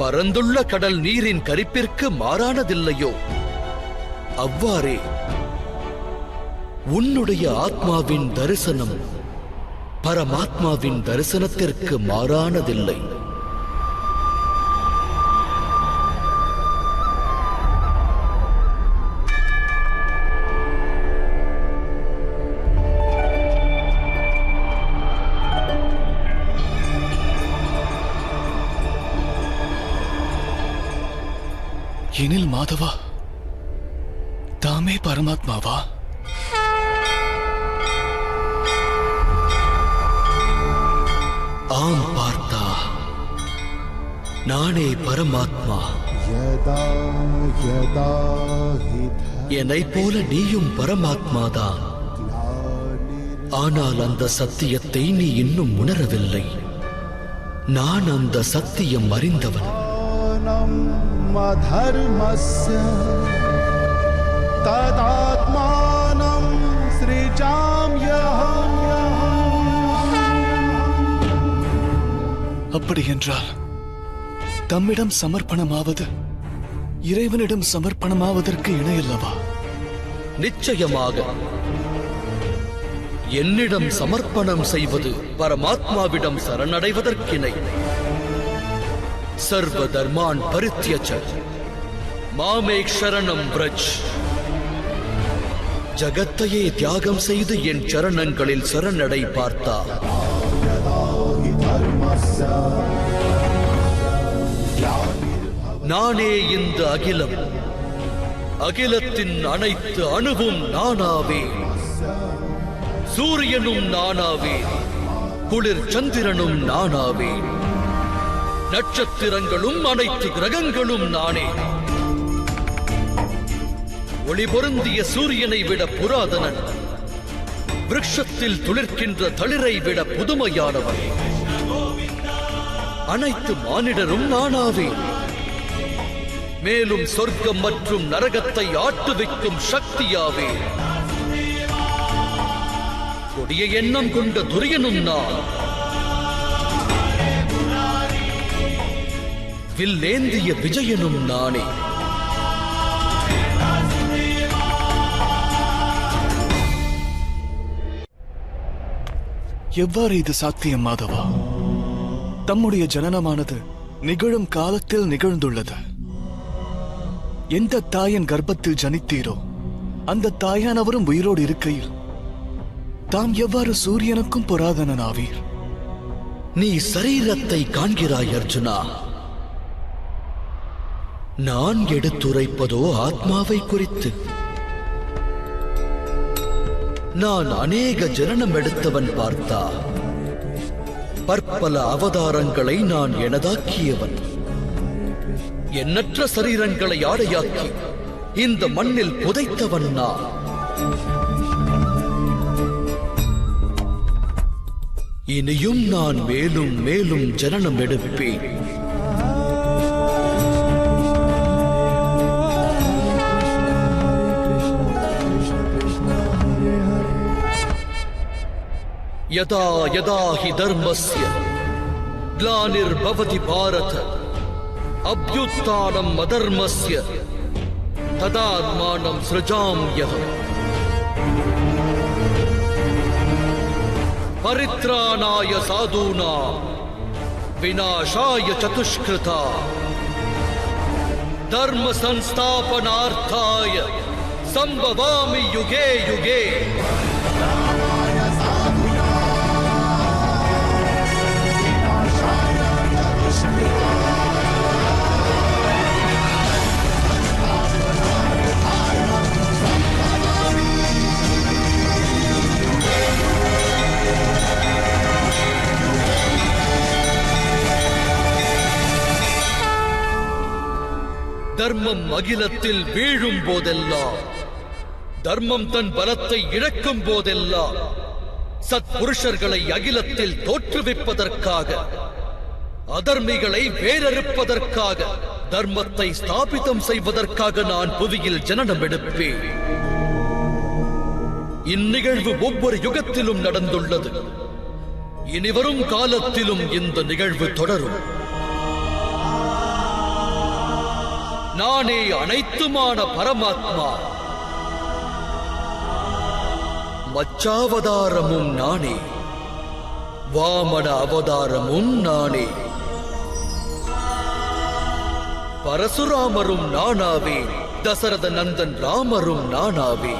பரந்துள்ள கடல் நீரின் கரிப்பிற்கு மாறானதில்லையோ அவ்வாறே உன்னுடைய ஆத்மாவின் தரிசனம் பரமாத்மாவின் தரிசனத்திற்கு மாறானதில்லை. எனில் மாதவா தாமே பரமாத்மாவா? ஆம் பார்த்தா, நானே பரமாத்மா. என்னைப் போல நீயும் பரமாத்மாதான். ஆனால் அந்த சத்தியத்தை நீ இன்னும் உணரவில்லை. நான் அந்த சத்தியம் அறிந்தவன். धर्मस्य तदात्मानं सृजाम्यहम्. அப்படி என்றால் தம்மிடம் சமர்ப்பணமாவது இறைவனிடம் சமர்ப்பணமாவதற்கு இணையல்லவா? நிச்சயமாக. என்னிடம் சமர்ப்பணம் செய்வது பரமாத்மாவிடம் சரணடைவதற்கிணை. சர்வ தர்மான் பரித்யஜ மாமேக் சரணம் வ்ரஜ். ஜகத்தையே தியாகம் செய்து என் சரணங்களில் சரணடை பார்த்தா. நானே இந்த அகிலம். அகிலத்தின் அனைத்து அணுவும் நானாவே. சூரியனும் நானாவே. குளிர் சந்திரனும் நானாவே. நட்சத்திரங்களும் அனைத்து கிரகங்களும் நானே. ஒளி பொருந்திய சூரியனை விட புராதனன். விருட்சத்தில் துளிர்க்கின்ற தளிரை விட புதுமையானவன். அனைத்து மானிடரும் நானாவே. மேலும் சொர்க்கம் மற்றும் நரகத்தை ஆட்டுவிக்கும் சக்தியாவே. கொடிய எண்ணம் கொண்ட துரியனும் நான். வில்லேந்திய விஜயனும் நானே. எவ்வாறு இது சாத்தியம் மாதவா? தம்முடைய ஜனனமானது நிகழும் காலத்தில் நிகழ்ந்துள்ளது. எந்த தாயின் கர்ப்பத்தில் ஜனித்தீரோ அந்த தாயானவரும் உயிரோடு இருக்கையில் தாம் எவ்வாறு சூரியனுக்கும் புராதனன் ஆவீர்? நீ சரீரத்தை காண்கிறாய் அர்ஜுனா. நான் எடுத்துரைப்பதோ ஆத்மாவை குறித்து. நான் அநேக ஜனனம் எடுத்தவன் பார்த்தா. பற்பல அவதாரங்களை நான் எனதாக்கியவன். எண்ணற்ற சரீரங்களை ஆடையாக்கி இந்த மண்ணில் புதைத்தவன் நான். இனியும் நான் மேலும் மேலும் ஜனனம் எடுப்பேன். யதா யதா ஹி தர்மஸ்ய க்லானிர்பவதி பாரத அப்யுத்தானம் அதர்மஸ்ய ததாத்மானம் ஸ்ருஜாம்யஹம். பரித்ராணாய சாதூனாம் விநாசாய சதுஷ்கிருதா தர்ம சம்ஸ்தாபனார்த்தாய சம்பவாமி யுகே யுகே. தர்மம் அகிலத்தில் வீழும் போதெல்லாம், தர்மம் தன் பலத்தை இழக்கும் போதெல்லாம், சத்புருஷர்களை அகிலத்தில் தோற்றுவிப்பதற்காக, அதர்மிகளை வேறறுப்பதற்காக, தர்மத்தை ஸ்தாபிதம் செய்வதற்காக நான் புவியில் ஜனனம் எடுப்பேன். இந்நிகழ்வு ஒவ்வொரு யுகத்திலும் நடந்துள்ளது. இனிவரும் காலத்திலும் இந்த நிகழ்வு தொடரும். நானே அனைத்துமான பரமாத்மா. மச்சாவதாரமும் நானே, வாமன அவதாரமும் நானே, பரசுராமரும் நானாவே, தசரத நந்தன் ராமரும் நானாவே.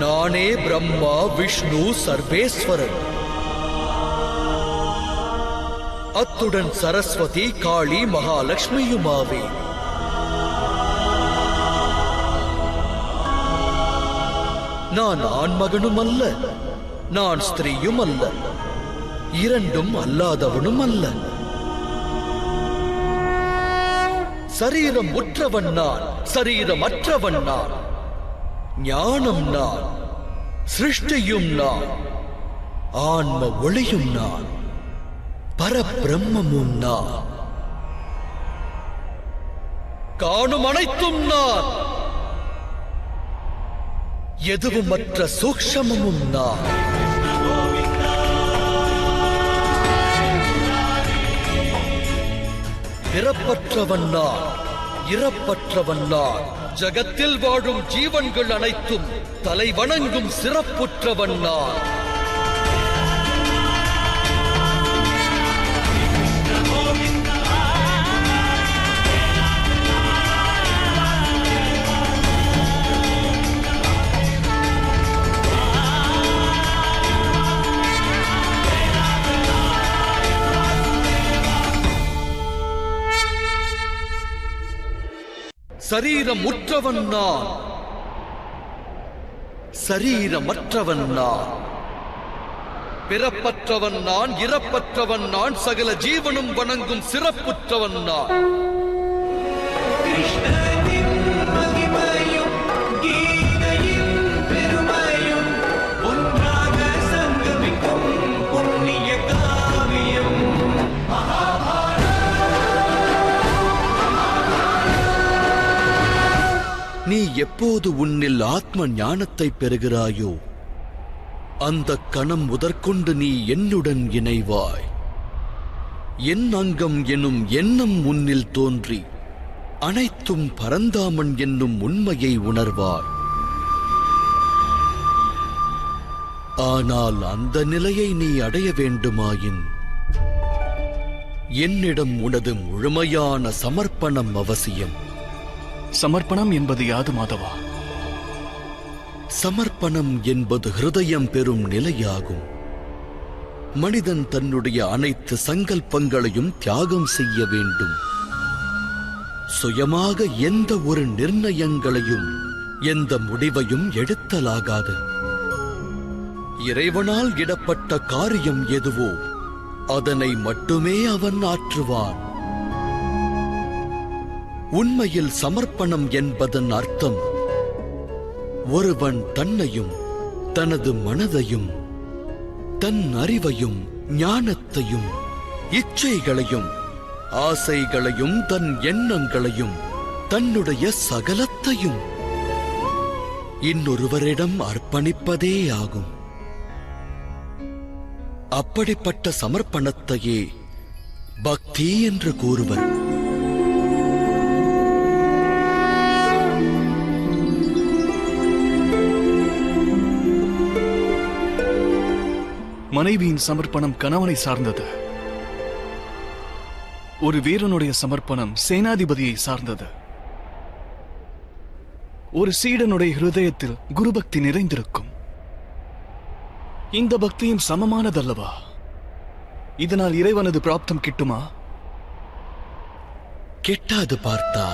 நானே பிரம்மா விஷ்ணு சர்வேஸ்வரன். அத்துடன் சரஸ்வதி காளி மகாலட்சுமியுமாவே. நான் ஆண்மகனும் அல்ல, நான் ஸ்திரீயும் அல்ல, இரண்டும் அல்லாதவனும் அல்ல. சரீரம் உற்றவன் நான், சரீரமற்றவன் நான். ஞானம் நான், சிருஷ்டியும் நான், ஆன்ம ஒளியும் நான், பரபிரம்மமும் நான். காணும் அனைத்தும் நான், எதுவுமற்ற சூக்ஷமமும் நான். பிறப்பற்றவன் நான், இறப்பற்றவன் நான். ஜகத்தில் வாழும் ஜீவன்கள் அனைத்தும் தலை வணங்கும் சிறப்புற்றவன் நான். சரீரம் உற்றவன் நான், சரீரமற்றவன் நான். பிறப்பற்றவன் நான், இறப்பற்றவன் நான், சகல ஜீவனும் வணங்கும் சிறப்புற்றவன் நான். கிருஷ்ணனின் மகிமையும் கீதையின் பெருமையும் ஒன்றாக சங்கமிக்கும் புண்ணிய காவியம் நீ எப்போது உன்னில் ஆத்ம ஞானத்தை பெறுகிறாயோ அந்த கணம் முதற்கொண்டு நீ என்னுடன் இணைவாய். என் அங்கம் எனும் எண்ணம் உன்னில் தோன்றி அனைத்தும் பரந்தாமன் என்னும் உண்மையை உணர்வாய். ஆனால் அந்த நிலையை நீ அடைய வேண்டுமாயின் என்னிடம் உனது முழுமையான சமர்ப்பணம் அவசியம். சமர்ப்பணம் என்பது யாது மாதவா? சமர்ப்பணம் என்பது ஹிருதயம் பெறும் நிலையாகும். மனிதன் தன்னுடைய அனைத்து சங்கல்பங்களையும் தியாகம் செய்ய வேண்டும். சுயமாக எந்த ஒரு நிர்ணயங்களையும் எந்த முடிவையும் எடுத்தலாகாது. இறைவனால் இடப்பட்ட காரியம் எதுவோ அதனை மட்டுமே அவன் ஆற்றுவான். உண்மையில் சமர்ப்பணம் என்பதன் அர்த்தம் ஒருவன் தன்னையும் தனது மனதையும் தன் அறிவையும் ஞானத்தையும் இச்சைகளையும் ஆசைகளையும் தன் எண்ணங்களையும் தன்னுடைய சகலத்தையும் இன்னொருவரிடம் அர்ப்பணிப்பதே ஆகும். அப்படிப்பட்ட சமர்ப்பணத்தையே பக்தி என்று கூறுவர். மனைவியின் சமர்ப்பணம் கணவனை சார்ந்தது. ஒரு வீரனுடைய சமர்ப்பணம் சேனாதிபதியை சார்ந்தது. ஒரு சீடனுடைய ஹிருதயத்தில் குருபக்தி நிறைந்திருக்கும். இந்த பக்தியும் சமமானதல்லவா? இதனால் இறைவனது பிராப்தம் கிட்டுமா? கெட்டாது பார்த்தா.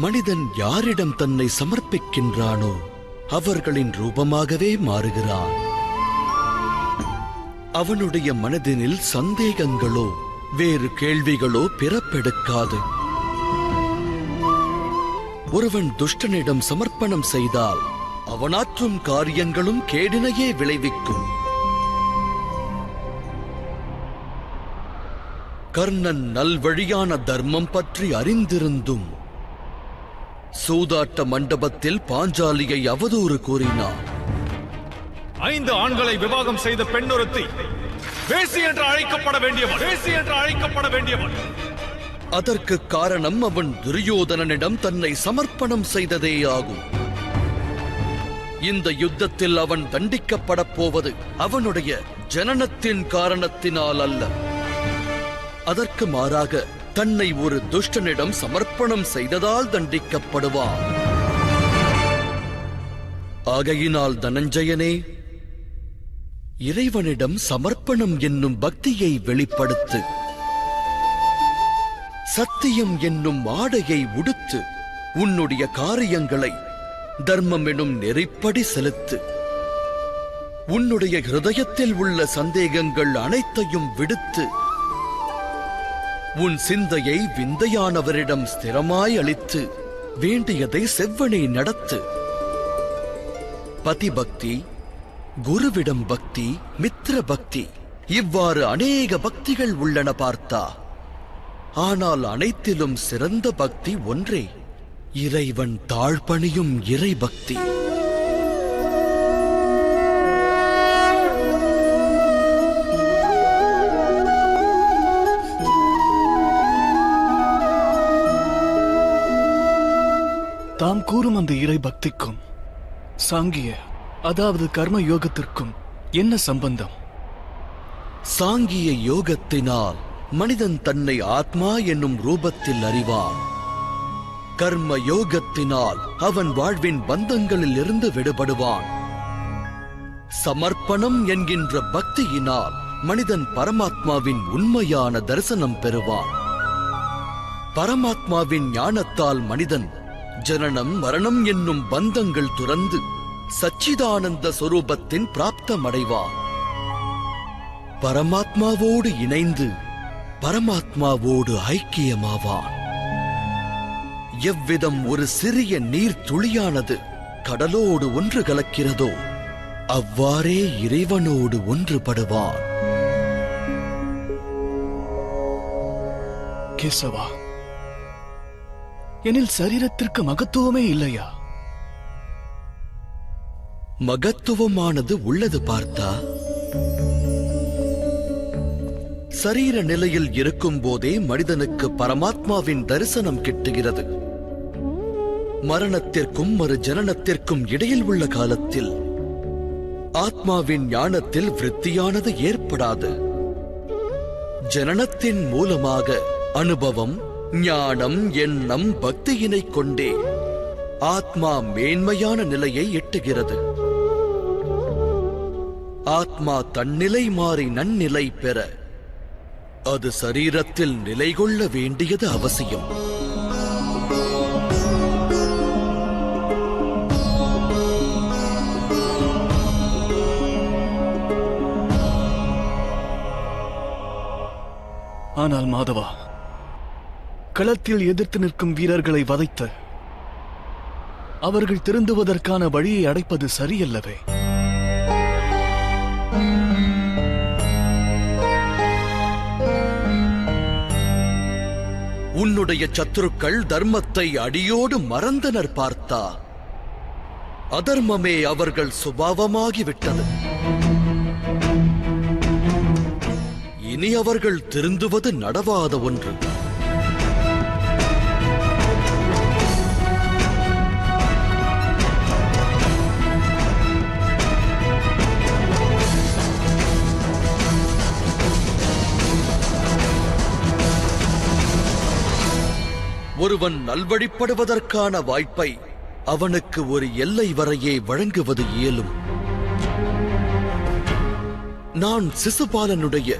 மனிதன் யாரிடம் தன்னை சமர்ப்பிக்கின்றானோ அவர்களின் ரூபமாகவே மாறுகிறான். அவனுடைய மனதினில் சந்தேகங்களோ வேறு கேள்விகளோ பிறப்பெடுக்காது. ஒருவன் துஷ்டனிடம் சமர்ப்பணம் செய்தால் அவனாற்றும் காரியங்களும் கேடினையே விளைவிக்கும். கர்ணன் நல்வழியான தர்மம் பற்றி அறிந்திருந்தும் சூதாட்ட மண்டபத்தில் பாஞ்சாலியை அவதூறு கூறினார். 5 ஆண்களை விவாகம் செய்த பெண்ணொருத்தி வேசி என்று அழைக்கப்பட வேண்டியவன். அதற்கு காரணம் அவன் துரியோதனனிடம் தன்னை சமர்ப்பணம் செய்ததே ஆகும். இந்த யுத்தத்தில் அவன் தண்டிக்கப்படப் போவது அவனுடைய ஜனனத்தின் காரணத்தினால் அல்ல. அதற்கு மாறாக தன்னை ஒரு துஷ்டனிடம் சமர்ப்பணம் செய்ததால் தண்டிக்கப்படுவான். ஆகையினால் தனஞ்சயனே, இறைவனிடம் சமர்ப்பணம் என்னும் பக்தியை வெளிப்படுத்து. சத்தியம் என்னும் ஆடையை உடுத்து உன்னுடைய காரியங்களை தர்மம் எனும் நெறிப்படி செலுத்து. உன்னுடைய ஹிருதயத்தில் உள்ள சந்தேகங்கள் அனைத்தையும் விடுத்து உன் சிந்தையை விந்தையானவரிடம் ஸ்திரமாய் அளித்து வேண்டியதை செவ்வனே நடத்து. பதிபக்தி, குருவிடம் பக்தி, மித்திர பக்தி, இவ்வாறு அநேக பக்திகள் உள்ளன பார்த்தா. ஆனால் அனைத்திலும் சிறந்த பக்தி ஒன்றே, இறைவன் தாழ்பணியும் இறை பக்தி. தாம் கூறும் அந்த இறை பக்திக்கும் சாங்கிய அதாவது கர்ம யோகத்திற்கும் என்ன சம்பந்தம்? சாங்கிய யோகத்தினால் மனிதன் தன்னை ஆத்மா என்னும் ரூபத்தில் அறிவான். கர்ம யோகத்தினால் அவன் வாழ்வின் பந்தங்களில் இருந்து விடுபடுவான். சமர்ப்பணம் என்கின்ற பக்தியினால் மனிதன் பரமாத்மாவின் உண்மையான தரிசனம் பெறுவான். பரமாத்மாவின் ஞானத்தால் மனிதன் ஜனனம் மரணம் என்னும் பந்தங்கள் துறந்து சச்சிதானந்த சொரூபத்தின் பிராப்தமடைவான். பரமாத்மாவோடு இணைந்து பரமாத்மாவோடு ஐக்கியமாவான். எவ்விதம் ஒரு சிறிய நீர் துளியானது கடலோடு ஒன்று கலக்கிறதோ அவ்வாறே இறைவனோடு ஒன்றுபடுவான். கேசவா, எனில் சரீரத்திற்கு மகத்துவமே இல்லையா? மகத்துவமானது உள்ளது பார்த்தா. சரீர நிலையில் இருக்கும் போதே மனிதனுக்கு பரமாத்மாவின் தரிசனம் கிட்டுகிறது. மரணத்திற்கும் மறு ஜனனத்திற்கும் இடையில் உள்ள காலத்தில் ஆத்மாவின் ஞானத்தில் விருத்தியானது ஏற்படாது. ஜனனத்தின் மூலமாக அனுபவம், ஞானம், எண்ணம், பக்தியினை கொண்டே ஆத்மா மேன்மையான நிலையை எட்டுகிறது. ஆத்மா தன்னிலை மாறி நன்னிலை பெற அது சரீரத்தில் நிலை கொள்ள வேண்டியது அவசியம். ஆனால் மாதவா, களத்தில் எதிர்த்து நிற்கும் வீரர்களை வதைத்து அவர்கள் திருந்துவதற்கான வழியை அடைப்பது சரியல்லவே? உன்னுடைய சத்துருக்கள் தர்மத்தை அடியோடு மறந்தனர் பார்த்தா. அதர்மமே அவர்கள் சுபாவமாகிவிட்டது. இனி அவர்கள் திருந்துவது நடவாத ஒன்று. ஒருவன் நல்வழிப்படுவதற்கான வாய்ப்பை அவனுக்கு ஒரு எல்லை வரையே வழங்குவது இயலும். நான் சிசுபாலனுடைய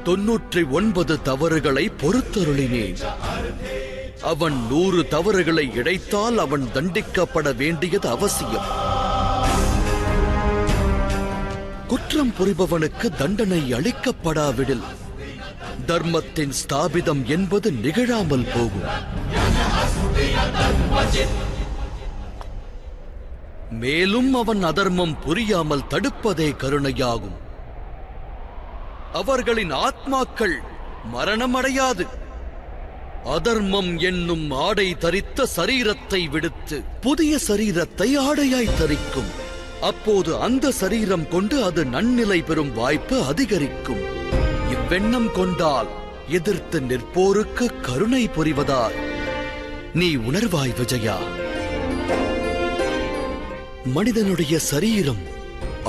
99 தவறுகளை பொறுத்தருளினேன். அவன் 100 தவறுகளை இழைத்தால் அவன் தண்டிக்கப்பட வேண்டியது அவசியம். குற்றம் புரிபவனுக்கு தண்டனை அளிக்கப்படாவிடில் தர்மத்தின் ஸ்தாபிதம் என்பது நிகழாமல் போகும். மேலும் அவன் அதர்மம் புரியாமல் தடுப்பதே கருணையாகும். அவர்களின் ஆத்மாக்கள் மரணமடையாது. அதர்மம் என்னும் ஆடை தரித்த சரீரத்தை விடுத்து புதிய சரீரத்தை ஆடையாய் தரிக்கும். அப்போது அந்த சரீரம் கொண்டு அது நன்னிலை பெறும் வாய்ப்பு அதிகரிக்கும். இவ்வெண்ணம் கொண்டால் எதிர்த்து நிற்போருக்கு கருணை புரிவதால் நீ உணர்வாய் விஜயா. மனிதனுடைய சரீரம்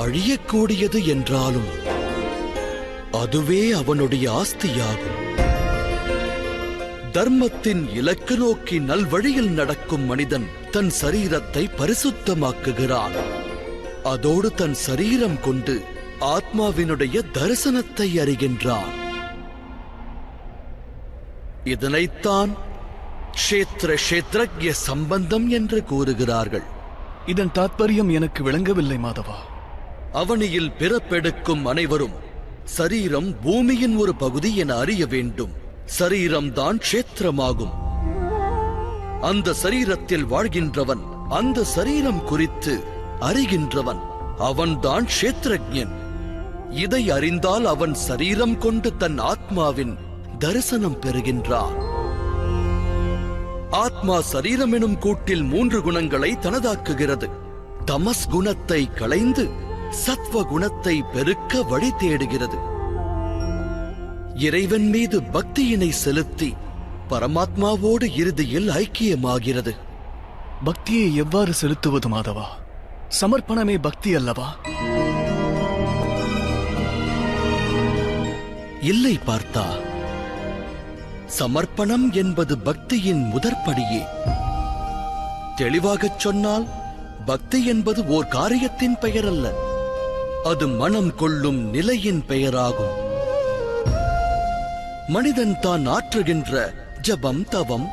அழியக்கூடியது என்றாலும் அதுவே அவனுடைய ஆஸ்தியாகும். தர்மத்தின் இலக்கு நோக்கி நல்வழியில் நடக்கும் மனிதன் தன் சரீரத்தை பரிசுத்தமாக்குகிறான். அதோடு தன் சரீரம் கொண்டு ஆத்மாவினுடைய தரிசனத்தை அறிகின்றான். இதனைத்தான் க்ஷேத்திர க்ஷேத்ரஜ்ய சம்பந்தம் என்று கூறுகிறார்கள். இதன் தாத்பரியம் எனக்கு விளங்கவில்லை மாதவா. அவனியில் பிறப்பெடுக்கும் அனைவரும் சரீரம் பூமியின் ஒரு பகுதி என அறிய வேண்டும். சரீரம்தான் க்ஷேத்திரமாகும். அந்த சரீரத்தில் வாழ்கின்றவன் அந்த சரீரம் குறித்து அறிகின்றவன். அவன்தான் க்ஷேத்ரஜ்ஞன். இதை அறிந்தால் அவன் சரீரம் கொண்டு தன் ஆத்மாவின் தரிசனம் பெறுகின்றான். ஆத்மா சரீரம் எனும் கூட்டில் 3 குணங்களை தனதாக்குகிறது. தமஸ் குணத்தை களைந்து சத்வ குணத்தை பெருக்க வழி தேடுகிறது. இறைவன் மீது பக்தியினை செலுத்தி பரமாத்மாவோடு இறுதியில் ஐக்கியமாகிறது. பக்தியை எவ்வாறு செலுத்துவது மாதவா? சமர்ப்பணமே பக்தி அல்லவா? இல்லை பார்த்தா, சமர்ப்பணம் என்பது பக்தியின் முதற்படியே. தெளிவாகச் சொன்னால் பக்தி என்பது ஓர் காரியத்தின் பெயர் அல்ல, அது மனம் கொள்ளும் நிலையின் பெயராகும். மனிதன் தான் ஆற்றுகின்ற ஜபம், தவம்,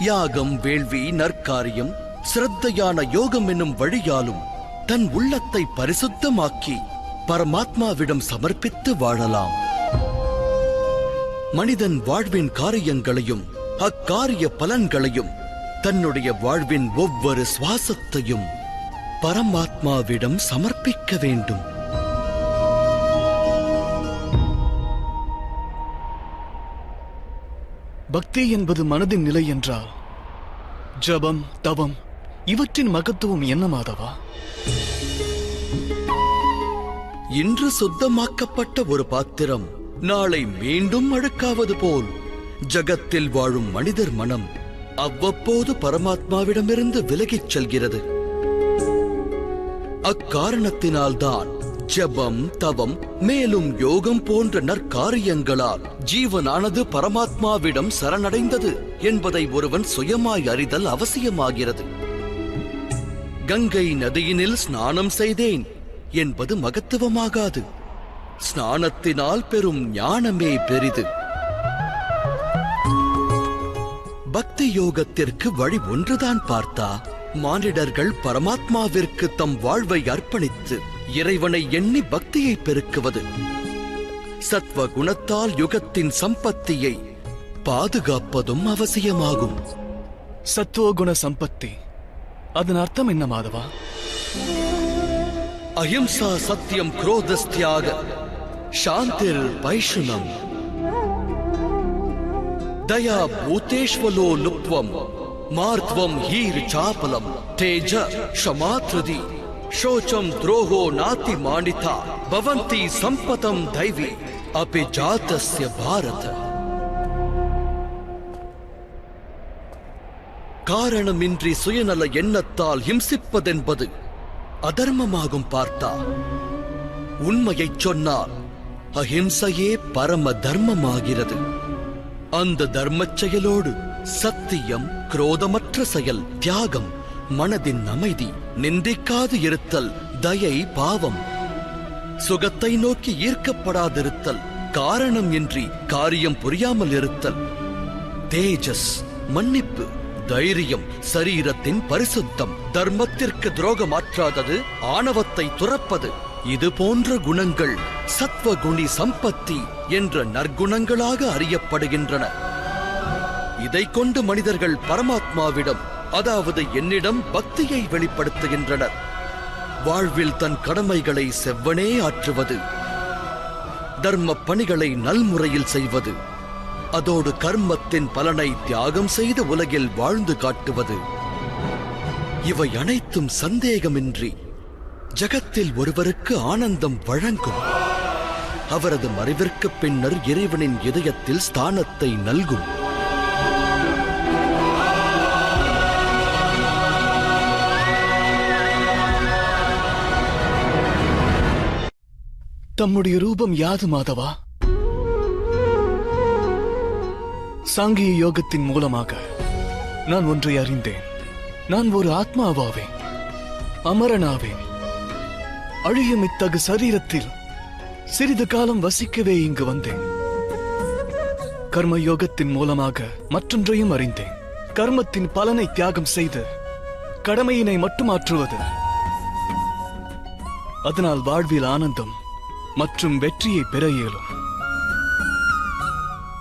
யாகம், வேள்வி, நற்காரியம், சிரத்தையான யோகம் என்னும் வழியாலும் தன் உள்ளத்தை பரிசுத்தமாக்கி பரமாத்மாவிடம் சமர்ப்பித்து வாழலாம். மனிதன் வாழ்வின் காரியங்களையும் அக்காரிய பலன்களையும் தன்னுடைய வாழ்வின் ஒவ்வொரு சுவாசத்தையும் பரமாத்மாவிடம் சமர்ப்பிக்க வேண்டும். பக்தி என்பது மனதின் நிலை என்றால் ஜபம், தவம் இவற்றின் மகத்துவம் என்ன மாதவா? இன்று சுத்தமாக்கப்பட்ட ஒரு பாத்திரம் நாளை மீண்டும் அழுக்காவது போல் ஜகத்தில் வாழும் மனிதர் மனம் அவ்வப்போது பரமாத்மாவிடமிருந்து விலகிச் செல்கிறது. அக்காரணத்தினால்தான் ஜபம், தவம், மேலும் யோகம் போன்ற நற்காரியங்களால் ஜீவனானது பரமாத்மாவிடம் சரணடைந்தது என்பதை ஒருவன் சுயமாய் அறிதல் அவசியமாகிறது. கங்கை நதியினில் ஸ்நானம் செய்தேன் என்பது மகத்துவமாகாது. ஸ்நானத்தினால் பெறும் ஞானமே பெரிது. பக்தி யோகத்திற்கு வழி ஒன்றுதான் பார்த்தா. மானிடர்கள் பரமாத்மாவிற்கு தம் வாழ்வை அர்ப்பணித்து இறைவனை எண்ணி பக்தியை பெருக்குவது. சத்வ குணத்தால் யுகத்தின் சம்பத்தியை பாதுகாப்பதும் அவசியமாகும். சத்துவகுண சம்பத்தி, அதன் அர்த்தம் என்ன மாதவா? அஹிம்சா சத்தியம் குரோதஸ்தியாக சாந்திர் பைஷுனம் தயா பூதேஷ்வலோ லுப்வம் மார்த்வம் ஹீர் சாபலம் தேஜ ஷமாத்ருதி शोचम द्रोहो नाति मानिता भवन्ति संपतम दैवी अपि जातस्य भारत. காரணமின்றி சுயநல எண்ணத்தால் ஹிம்சிப்பதென்பது அதர்மமாகும் பார்த்தா. உண்மையைச் சொன்னால் அஹிம்சையே பரம தர்மமாகிறது. அந்த தர்மச் செயலோடு சத்தியம், குரோதமற்ற செயல், தியாகம், மனதின் அமைதி, நிந்திக்காது இருத்தல், தயை, பாவம், சுகத்தை நோக்கி ஈர்க்கப்படாதிருத்தல், காரணம் இன்றி காரியம் புரியாமல் இருத்தல், தேஜஸ், மன்னிப்பு, தைரியம், சரீரத்தின் பரிசுத்தம், தர்மத்திற்கு துரோகமாற்றாதது, ஆணவத்தை துறப்பது, இது போன்ற குணங்கள் சத்வகுணி சம்பத்தி என்ற நற்குணங்களாக அறியப்படுகின்றன. இதைக் கொண்டு மனிதர்கள் பரமாத்மாவிடம், அதாவது என்னிடம் பக்தியை வெளிப்படுத்துகின்றனர். வாழ்வில் தன் கடமைகளை செவ்வனே ஆற்றுவது, தர்ம பணிகளை நல்முறையில் செய்வது, அதோடு கர்மத்தின் பலனை தியாகம் செய்து உலகில் வாழ்ந்து காட்டுவது, இவை அனைத்தும் சந்தேகமின்றி ஜகத்தில் ஒருவருக்கு ஆனந்தம் வழங்கும். அவரது மறைவிற்கு பின்னர் இறைவனின் இதயத்தில் ஸ்தானத்தை நல்கும். தம்முடைய ரூபம் யாது மாதவா? சாங்கிய யோகத்தின் மூலமாக நான் ஒன்றை அறிந்தேன். நான் ஒரு ஆத்மாவாவேன், அமரனாவேன். அழியும் இத்தகு சரீரத்தில் சிறிது காலம் வசிக்கவே இங்கு வந்தேன். கர்ம யோகத்தின் மூலமாக மற்றொன்றையும் அறிந்தேன். கர்மத்தின் பலனை தியாகம் செய்து கடமையினை மட்டும் ஆற்றுவது. அதனால் வாழ்வில் ஆனந்தம் மற்றும் வெற்றியை பெற இயலும்.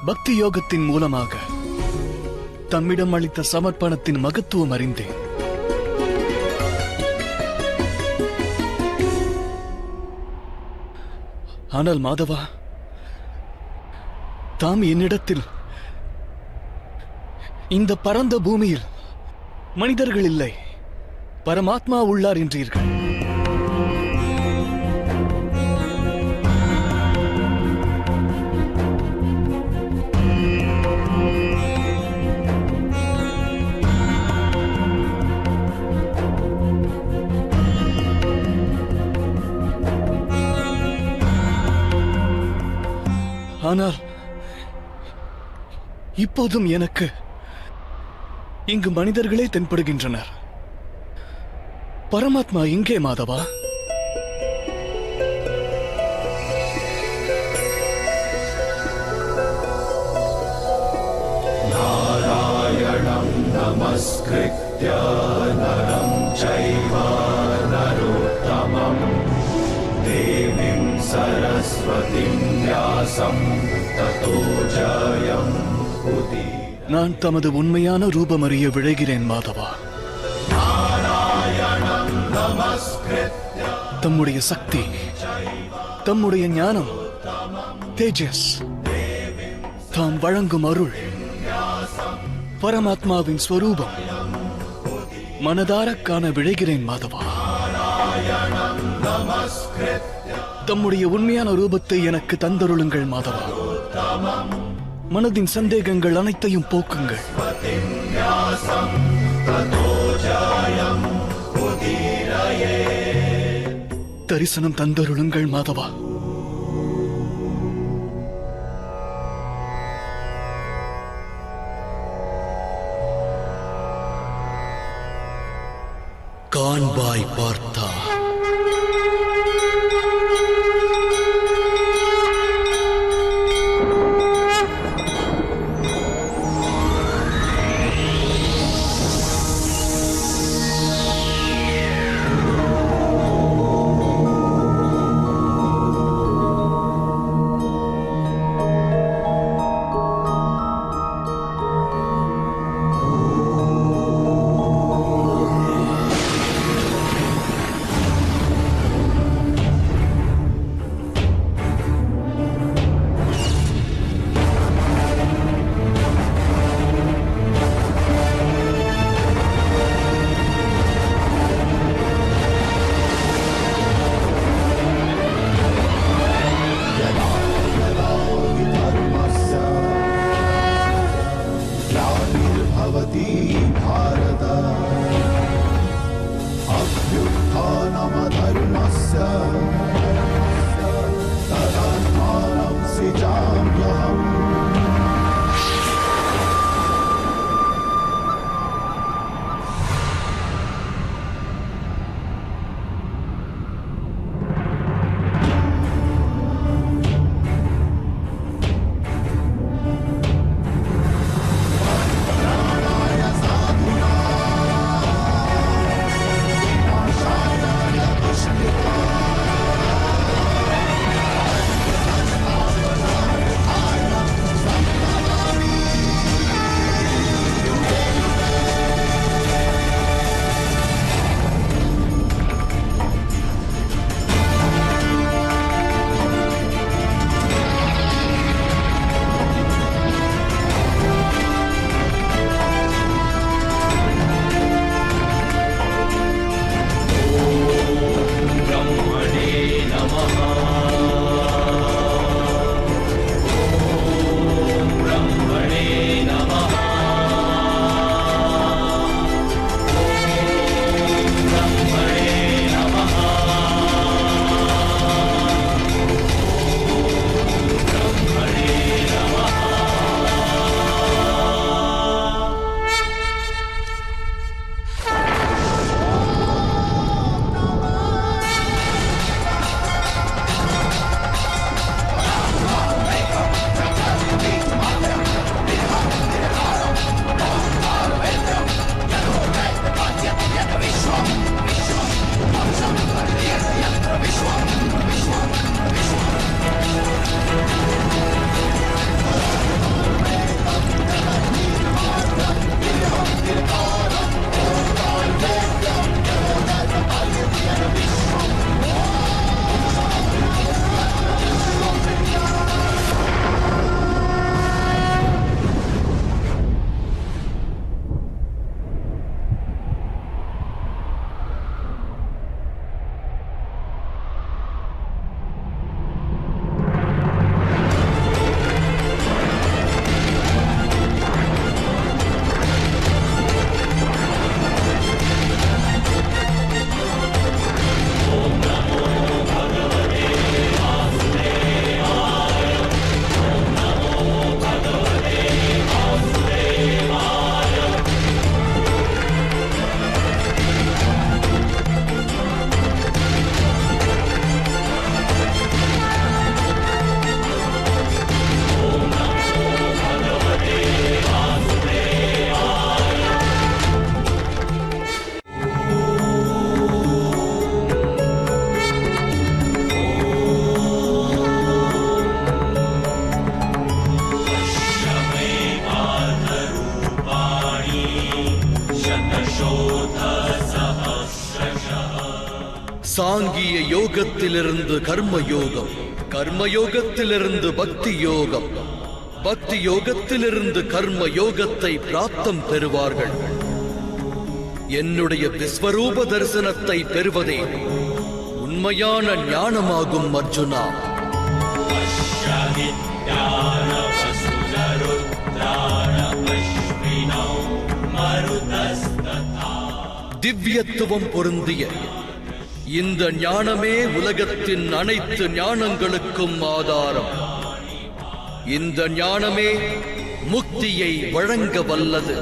பக்தி யோகத்தின் மூலமாக தம்மிடம் அளித்த சமர்ப்பணத்தின் மகத்துவம் அறிந்தேன். ஆனால் மாதவா, தாம் என்னிடத்தில் இந்த பரந்த பூமியில் மனிதர்கள் இல்லை, பரமாத்மா உள்ளார் என்றீர்கள். ஆனால் இப்போதும் எனக்கு இங்கு மனிதர்களே தென்படுகின்றனர். பரமாத்மா இங்கே மாதவா? நாராயணம் நமஸ்கிருத்ய நரம் சைவ நரோத்தமம் தேவீம் சரஸ்வதிம் வியாசம் ததோ ஜயம் உதீரயே. நான் தமது உண்மையான ரூபம் அறிய விழைகிறேன் மாதவா. நாராயணம் நமஸ்கிருத்ய தம்முடைய சக்தி, தம்முடைய ஞானம், தேஜஸ், தாம் வழங்கும் அருள், பரமாத்மாவின் ஸ்வரூபம் மனதாரக் காண விழைகிறேன் மாதவா. தம்முடைய உண்மையான ரூபத்தை எனக்கு தந்தருளுங்கள் மாதவா. மனதின் சந்தேகங்கள் அனைத்தையும் போக்குங்கள். தரிசனம் தந்தருளுங்கள் மாதவா. காண்பாய் பார்த்தா. சாங்கிய யோகத்திலிருந்து கர்மயோகம், கர்மயோகத்திலிருந்து பக்தி யோகம், பக்தி யோகத்திலிருந்து கர்ம யோகத்தை பிராப்தம் பெறுவார்கள். என்னுடைய விஸ்வரூப தரிசனத்தை பெறுவதே உண்மையான ஞானமாகும் அர்ஜுனா. திவ்யத்துவம் பொருந்திய இந்த ஞானமே உலகத்தின் அனைத்து ஞானங்களுக்கும் ஆதாரம். இந்த ஞானமே முக்தியை வழங்க வல்லது.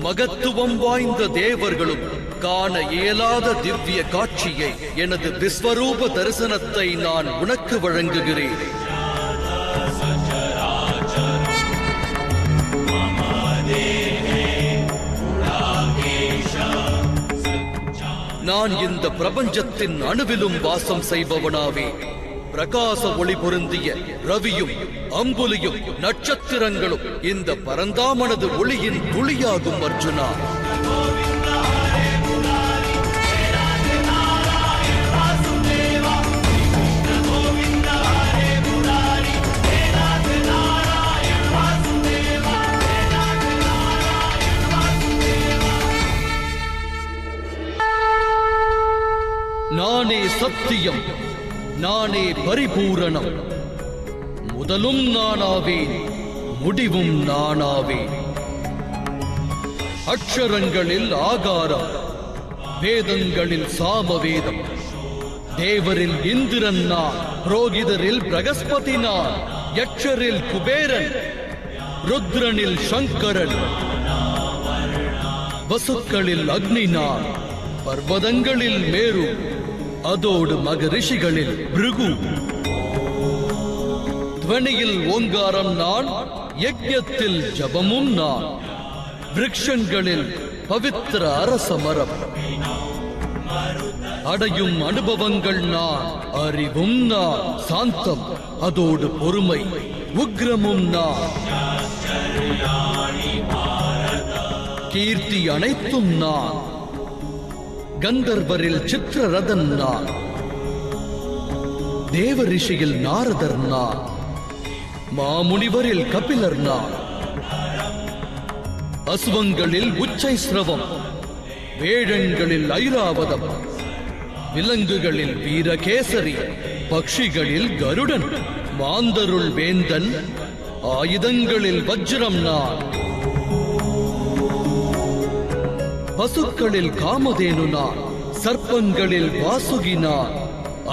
மகத்துவம் வாய்ந்த தேவர்களும் காண இயலாத திவ்ய காட்சியை, எனது விஸ்வரூப தரிசனத்தை நான் உனக்கு வழங்குகிறேன். நான் இந்த பிரபஞ்சத்தின் அணுவிலும் வாசம் செய்பவனாவே. பிரகாச ஒளி பொருந்திய ரவியும் அம்புலியும் நட்சத்திரங்களும் இந்த பரந்தாமனது ஒளியின் துளியாகும் அர்ஜுனா. நானே சத்தியம், நானே பரிபூரணம். முதலும் நானாவேன், முடிவும் நானாவேன். அக்ஷரங்களில் ஆகாரம், வேதங்களில் சாமவேதம். தேவரில் இந்திரன் நான், புரோகிதரில் பிரகஸ்பதி நான், யட்சரில் குபேரன், ருத்ரனில் சங்கரன், வசுக்களில் அக்னி நான், பர்வதங்களில் மேரு, அதோடு மகரிஷிகளில் பிருகு. துவனியில் ஓங்காரம் நான், யஜ்ஞத்தில் ஜபமும் நான், விருட்சங்களில் பவித்திர அரசமரம். அடையும் அனுபவங்கள் நான், அறிவும் நான், சாந்தம் அதோடு பொறுமை, உக்ரமும் நான். கீர்த்தி அனைத்தும் நான், கந்தர்வரில் சித்திரரதன் நான், தேவரிஷியில் நாரதர் நான், மாமுனிவரில் கபிலர் நான். அசுவங்களில் உச்சை ஸ்ரவம், வேழங்களில் ஐராவதம், விலங்குகளில் வீரகேசரி, பக்ஷிகளில் கருடன், மாந்தருள் வேந்தன், ஆயுதங்களில் வஜ்ரம் நான். பசுக்களில் காமதேனு நான், சர்ப்பங்களில் வாசுகி நான்,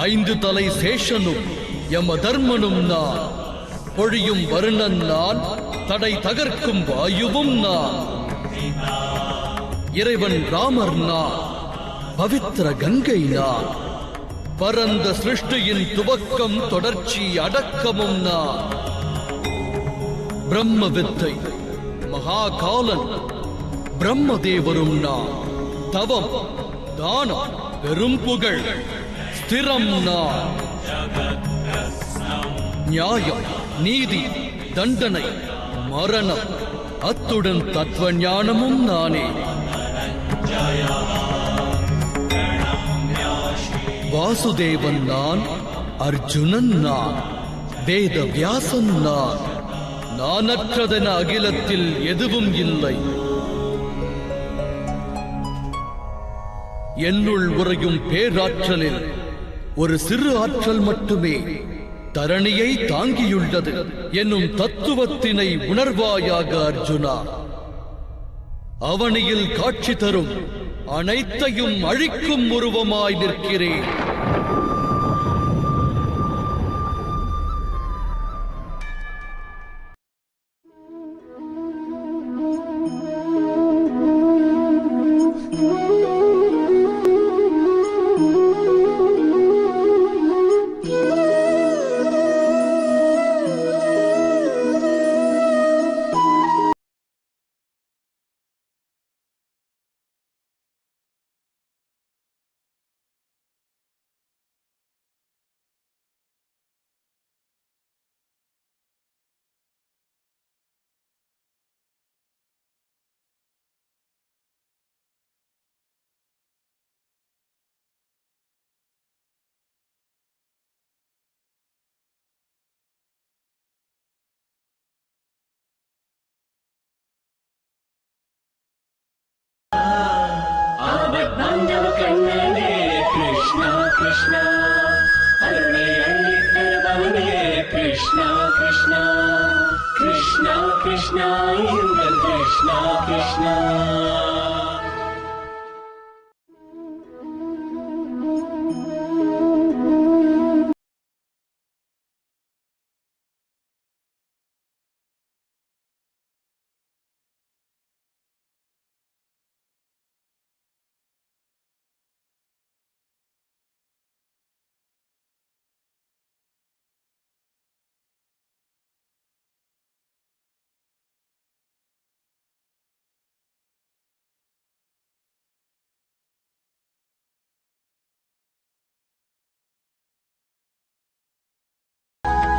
5 தலை சேஷனும் யம தர்மனும் நான். பொழியும் வருணன் நான், தடை தகர்க்கும் வாயுவும் நான். இறைவன் ராமர் நான், பவித்திர கங்கை நான். பரந்த சிருஷ்டியின் துவக்கம் தொடர்ச்சி அடக்கமும் நான். பிரம்ம வித்தை, மகாகாலன், பிரம்மதேவரும் நான். தவம், தானம், பெரும் புகழ், ஸ்திரம் நான். நியாயம், நீதி, தண்டனை, மரணம், அத்துடன் தத்துவ ஞானமும் நானே. வாசுதேவன் நான், அர்ஜுனன் நான், வேத வியாசன் நான். நானற்றதென அகிலத்தில் எதுவும் இல்லை. என்னுள் உறையும் பேராற்றலில் ஒரு சிறு ஆற்றல் மட்டுமே தரணியை தாங்கியுள்ளது என்னும் தத்துவத்தினை உணர்வாயாக அர்ஜுனா. அவனியில் காட்சி தரும் அனைத்தையும் அழிக்கும் உருவமாய் நிற்கிறேன். கிருஷ்ணா எங்கள் கிருஷ்ணா கிருஷ்ணா.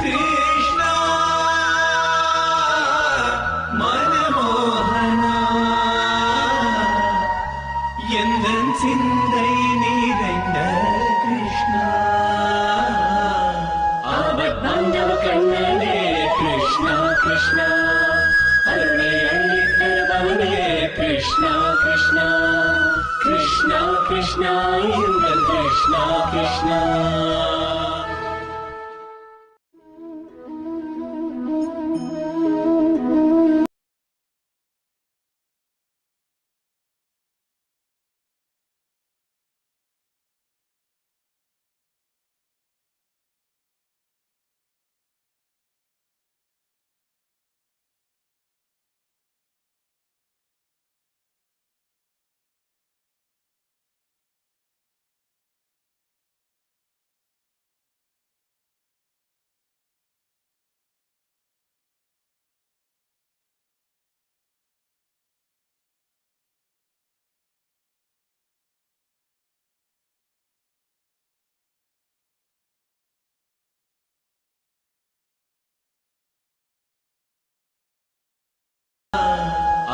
கிருஷ்ணா மனமோகனா எந்தன் சிந்தை நிறைந்த கிருஷ்ணா. ஆபத்தாண்டவ கண்ணனே கிருஷ்ணா கிருஷ்ணா, அருளை அள்ளித் தருபவனே கிருஷ்ணா கிருஷ்ணா. கிருஷ்ணா கிருஷ்ணா எங்கள் கிருஷ்ணா கிருஷ்ணா.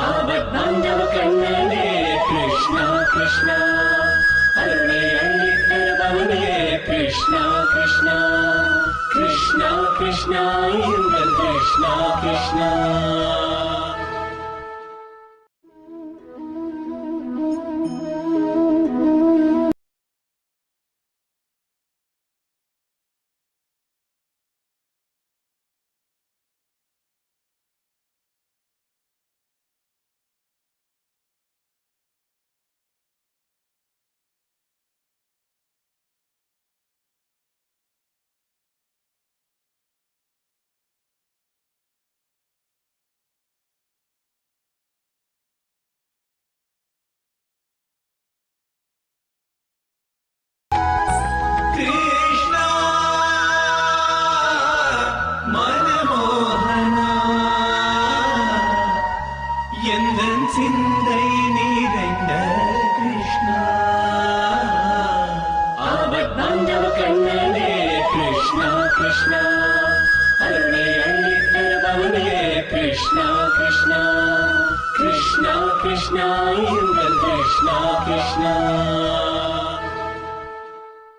ஆபத்தாண்டவ கண்ணனே கிருஷ்ணா கிருஷ்ணா, அருளை அள்ளித் தருபவனே கிருஷ்ணா கிருஷ்ணா. கிருஷ்ணா கிருஷ்ணா எங்கள் கிருஷ்ணா கிருஷ்ணா. கிருஷ்ணா மனமோகனா எந்தன் சிந்தை நிறைந்த கிருஷ்ணா. ஆபத்தாண்டவ கண்ணனே கிருஷ்ணா கிருஷ்ணா, அருளை அள்ளித் தருபவனே கிருஷ்ணா கிருஷ்ணா. கிருஷ்ணா கிருஷ்ணா